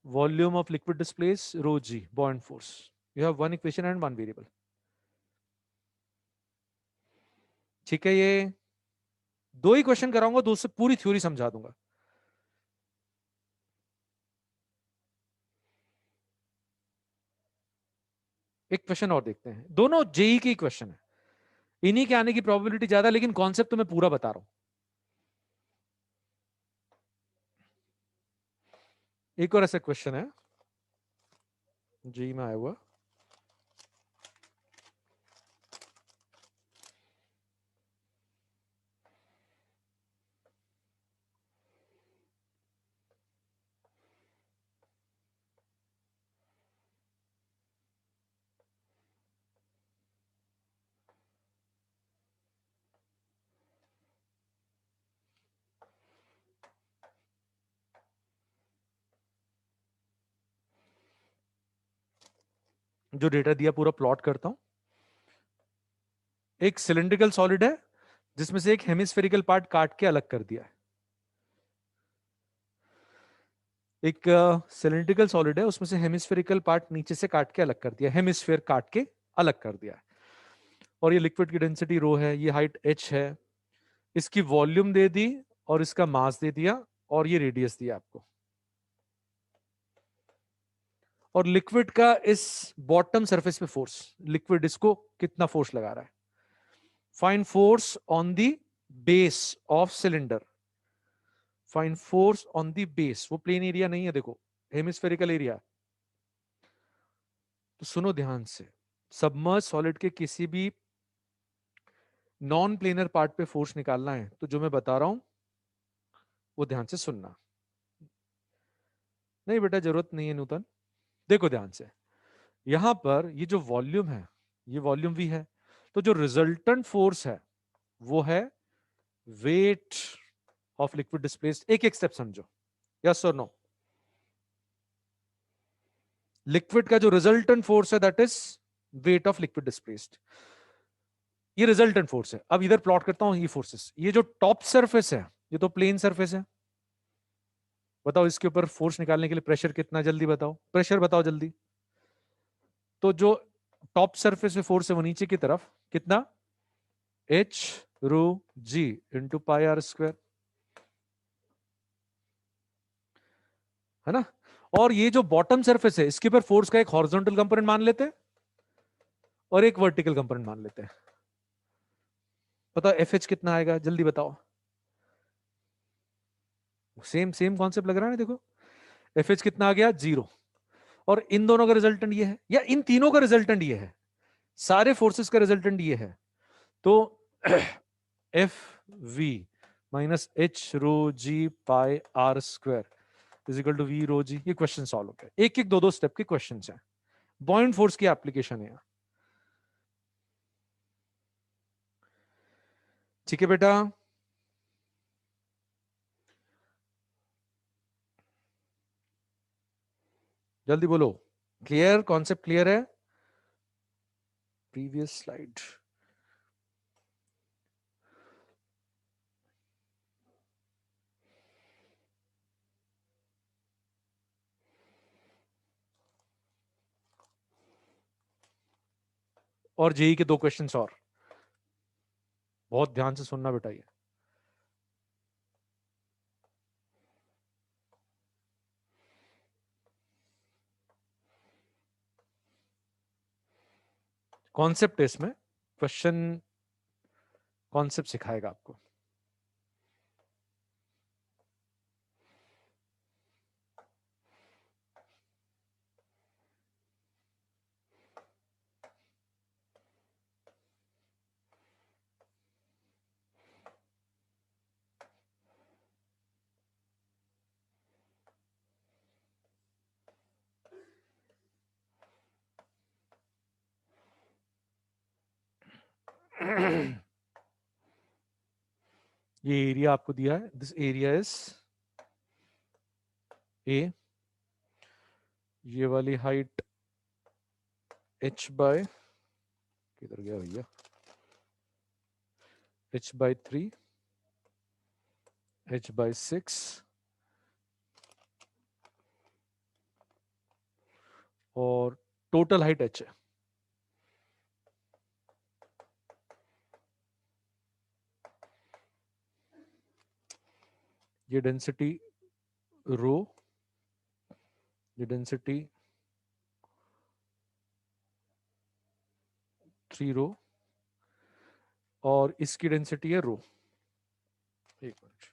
volume of liquid displace rho g buoyant force. You have one equation and one variable. ठीक है, ये दो ही question कराऊंगा, दो से पूरी theory समझा दूंगा। एक क्वेश्चन और देखते हैं, दोनों जेई के क्वेश्चन है, इन्हीं के आने की प्रोबेबिलिटी ज्यादा, लेकिन कॉन्सेप्ट तो मैं पूरा बता रहा हूं। एक और ऐसा क्वेश्चन है जी में आया हुआ, जो डेटा दिया पूरा प्लॉट करता हूं। एक सिलिंड्रिकल सॉलिड है जिसमें से एक हेमिस्फेरिकल पार्ट काट के अलग कर दिया है। एक सिलिंड्रिकल सॉलिड है, उसमें से हेमिस्फेरिकल पार्ट नीचे से काट के अलग कर दिया, हेमिस्फेयर काट के अलग कर दिया है। और ये लिक्विड की डेंसिटी रो है, ये हाइट h है, इसकी वॉल्यूम दे दी और इसका मास दे दिया और ये रेडियस दिया आपको। और लिक्विड का इस बॉटम सरफेस पे फोर्स, लिक्विड इसको कितना फोर्स लगा रहा है। Find force on the base of cylinder, find force on the base. वो प्लेन एरिया नहीं है, देखो हेमिस्फेरिकल एरिया। तो सुनो ध्यान से, सबमर्ज सॉलिड के किसी भी नॉन प्लेनर पार्ट पे फोर्स निकालना है तो जो मैं बता रहा हूं वो ध्यान से सुनना। नहीं बेटा जरूरत नहीं है नूतन, देखो ध्यान से। यहां पर ये जो वॉल्यूम है, ये वॉल्यूम v है, तो जो रिजल्टेंट फोर्स है वो है वेट ऑफ लिक्विड डिस्प्लेस्ड। एक एक स्टेप समझो, यस और नो। लिक्विड का जो रिजल्टेंट फोर्स है that is wait of liquid displaced, ये रिजल्टेंट फोर्स है। अब इधर प्लॉट करता हूं ये फोर्सेस। ये जो टॉप सरफेस है ये तो प्लेन सरफेस है, बताओ इसके ऊपर फोर्स निकालने के लिए प्रेशर कितना, जल्दी बताओ, प्रेशर बताओ जल्दी। तो जो टॉप सरफेस पे फोर्स है वो नीचे की तरफ कितना, h rho g into pi are square, है ना। और ये जो बॉटम सरफेस है इसके ऊपर फोर्स का एक हॉरिजॉन्टल कंपोनेंट मान लेते हैं और एक वर्टिकल कंपोनेंट मान लेते हैं। बताओ एफ एच कितना आएगा, जल्दी बताओ। सेम सेम कॉन्सेप्ट लग रहा है ना, देखो एफ एच कितना आ गया, 0। और इन दोनों का रिजल्टेंट ये है, या इन तीनों का रिजल्टेंट ये है, सारे फोर्सेस का रिजल्टेंट ये है। तो F V minus H rho ji pi are square is equal to V rho G. ये क्वेश्चन सॉल्व हो गया, एक एक दो दो स्टेप के क्वेश्चन हैं, बॉइंट फोर्स की एप्लीकेशन है। ठीक है बेटा, जल्दी बोलो, क्लियर, कॉन्सेप्ट क्लियर है। Previous slide. और जेई के दो क्वेश्चंस और, बहुत ध्यान से सुनना बेटा। ये कॉन्सेप्ट है, इसमें क्वेश्चन कॉन्सेप्ट सिखाएगा आपको। ये एरिया आपको दिया है, दिस एरिया इज ए, ये वाली हाइट h बाय, किधर गया भैया, h/3, h/6 और टोटल हाइट h है। ये डेंसिटी रो, ये डेंसिटी 3 रो और इसकी डेंसिटी है रो, एक मिनट,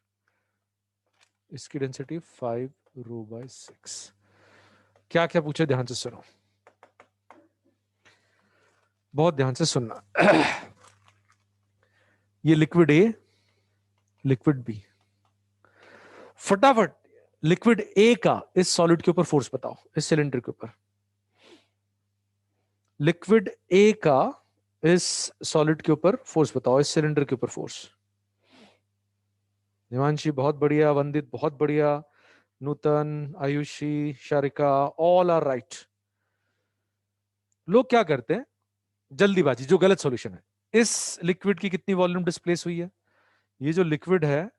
इसकी डेंसिटी 5 रो/6। क्या क्या पूछे, ध्यान से सुनो, बहुत ध्यान से सुनना। ये लिक्विड ए, लिक्विड बी, फटाफट लिक्विड ए का इस सॉलिड के ऊपर फोर्स बताओ, इस सिलेंडर के ऊपर। लिक्विड ए का इस सॉलिड के ऊपर फोर्स बताओ, इस सिलेंडर के ऊपर फोर्स। हिमांशी बहुत बढ़िया, वंदित बहुत बढ़िया, Nutan, Ayushi, Sharika, all are right. लोग क्या करते हैं, जल्दीबाजी, जो गलत सॉल्यूशन है। इस लिक्विड की कितनी वॉल्यूम डिस्प्लेस हुई है? ये जो लिक्विड है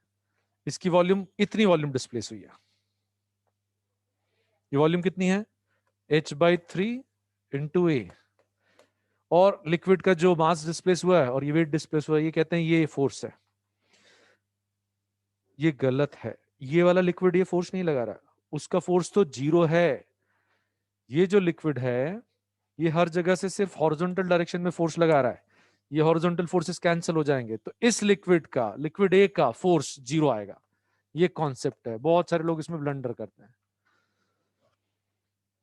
इसकी वॉल्यूम, इतनी वॉल्यूम डिस्प्लेस हुई है। ये वॉल्यूम कितनी है? H/3 इंटू ए। और लिक्विड का जो मास डिस्प्लेस हुआ है और ये वेट डिस्प्लेस हुआ है, ये कहते हैं ये फोर्स है। ये गलत है। ये वाला लिक्विड ये फोर्स नहीं लगा रहा, उसका फोर्स तो जीरो है। ये जो लिक्विड है ये हर जगह से सिर्फ हॉरिजॉन्टल डायरेक्शन में फोर्स लगा रहा है। ये हॉरिजॉन्टल फोर्सेस कैंसिल हो जाएंगे, तो इस लिक्विड का, लिक्विड ए का फोर्स जीरो आएगा। ये कॉन्सेप्ट है, बहुत सारे लोग इसमें ब्लंडर करते हैं।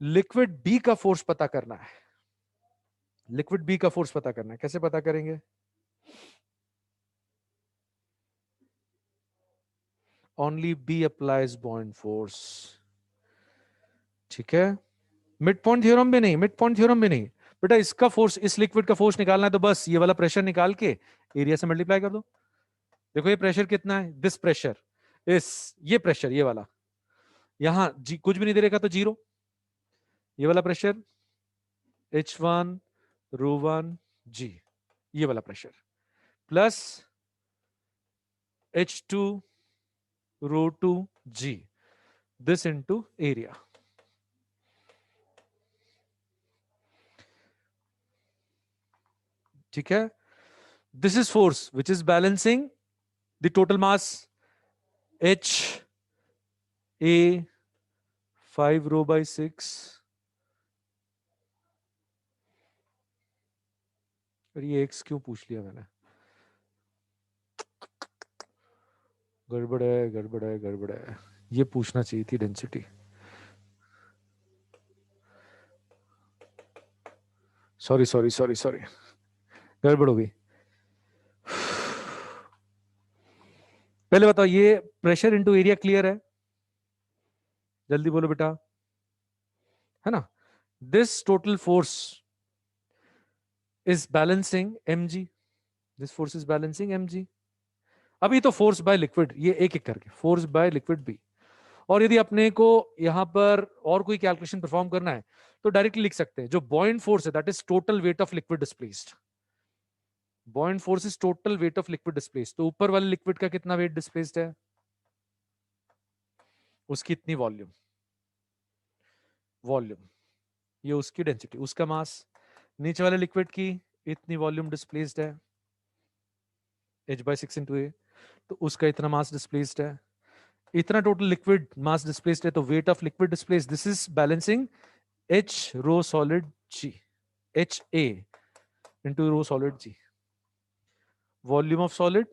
लिक्विड बी का फोर्स पता करना है। लिक्विड बी का फोर्स पता करना है, कैसे पता करेंगे? Only B applies buoyant force. ठीक है, मिड पॉइंट थ्योरम भी नहीं, मिड पॉइंट थ्योरम भी नहीं। बेटा इसका फोर्स, इस लिक्विड का फोर्स निकालना है तो बस ये वाला प्रेशर निकाल के एरिया से मल्टीप्लाई कर दो। देखो ये प्रेशर कितना है, दिस प्रेशर, इस ये प्रेशर, ये वाला, यहां कुछ भी नहीं दे रहेगा तो जीरो। ये वाला प्रेशर H1 रो1 G, ये वाला pressure, plus H2 रो2 G, this into area. ठीक है, this is force which is balancing the total mass H A 5 ρ/6। ये एक्स क्यों पूछ लिया मैंने? गड़बड़ है, गड़बड़ है, गड़बड़ है। ये पूछना चाहिए थी density. Sorry sorry sorry sorry, गड़बड़ हो गई। पहले बताओ, ये प्रेशर इनटू एरिया क्लियर है? जल्दी बोलो बेटा, है ना? This total force is balancing mg, this force is balancing mg। अभी तो फोर्स बाय लिक्विड, ये एक एक करके फोर्स बाय लिक्विड भी। और यदि अपने को यहां पर और कोई कैलकुलेशन परफॉर्म करना है तो डायरेक्टली लिख सकते हैं, जो बॉइंट फोर्स है that is total weight of liquid displaced. बॉइंट force is total weight of liquid displaced, तो ऊपर वाले लिक्विड का कितना वेट डिस्प्लेस्ड है, उसकी इतनी वॉल्यूम, वॉल्यूम, ये उसकी डेंसिटी, उसका मास। नीचे वाले लिक्विड की इतनी वॉल्यूम डिस्प्लेस्ड है, H/6 इंटू ए, तो उसका इतना मास डिस्प्लेस्ड है। इतना टोटल लिक्विड मास डिस्प्लेस्ड है, तो weight of liquid displaced, this is balancing H rho solid G, H A into rho solid G, volume of solid,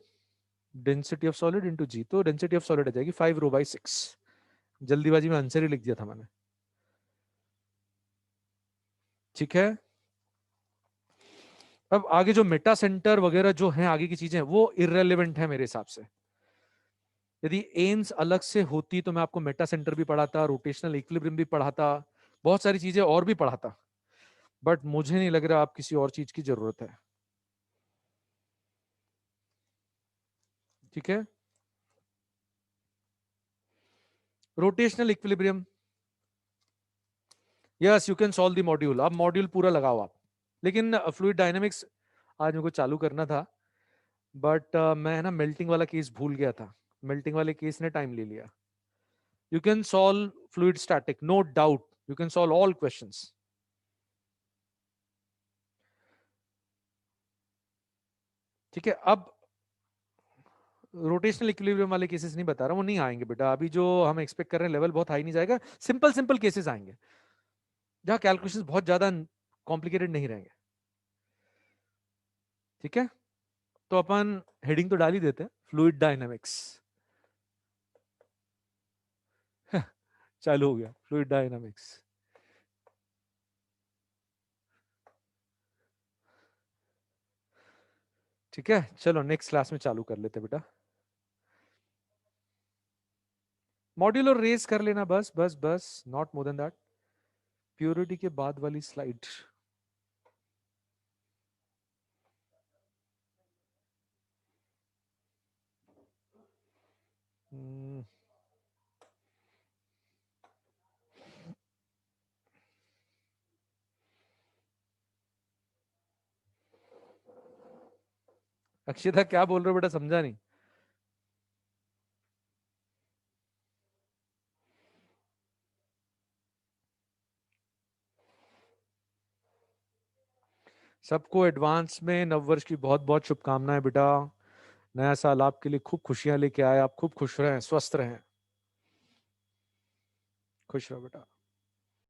density of solid into G। तो density of solid आ जाएगी 5 ρ/6। जल्दीबाजी में answer ही लिख दिया था मैंने। ठीक है, अब आगे जो मेटा सेंटर वगैरह जो है, आगे की चीजें वो इररेलेवेंट है मेरे हिसाब से। यदि एम्स अलग से होती तो मैं आपको मेटा सेंटर भी पढ़ाता, रोटेशनल इक्विलिब्रियम भी पढ़ाता, बहुत सारी चीजें और भी पढ़ाता। बट मुझे नहीं लग रहा आप किसी और चीज की जरूरत है। ठीक है, rotational equilibrium, yes you can solve the module. अब मॉड्यूल पूरा लगाओ आप। लेकिन फ्लूइड डायनेमिक्स आज मेरे को चालू करना था, बट मैं ना मेल्टिंग वाला केस भूल गया था। मेल्टिंग वाले केस ने टाइम ले लिया। You can solve fluid static, no doubt, you can solve all questions. ठीक है, अब रोटेशनल इक्विलिब्रियम वाले केसेस नहीं बता रहा, वो नहीं आएंगे बेटा। अभी जो हम एक्सपेक्ट कर रहे हैं लेवल बहुत हाई नहीं जाएगा, सिंपल सिंपल केसेस आएंगे जहां कैलकुलेशंस बहुत ज्यादा कॉम्प्लिकेटेड नहीं रहेंगे। ठीक है, तो अपन हेडिंग तो डाल ही देते हैं, फ्लूइड डायनामिक्स। चालू हो गया फ्लूइड डायनामिक्स। ठीक है, चलो नेक्स्ट क्लास में चालू कर लेते बेटा। मॉड्यूल और रेस कर लेना, बस बस बस, not more than that. Purity के बाद वाली स्लाइड। अक्षिता क्या बोल रहे हो बेटा, समझा नहीं। सबको एडवांस में नववर्ष की बहुत बहुत शुभकामनाएं बेटा। नया साल आपके लिए खूब खुशियां लेके आए, आप खूब खुश रहें, स्वस्थ रहें, खुश रहो बेटा।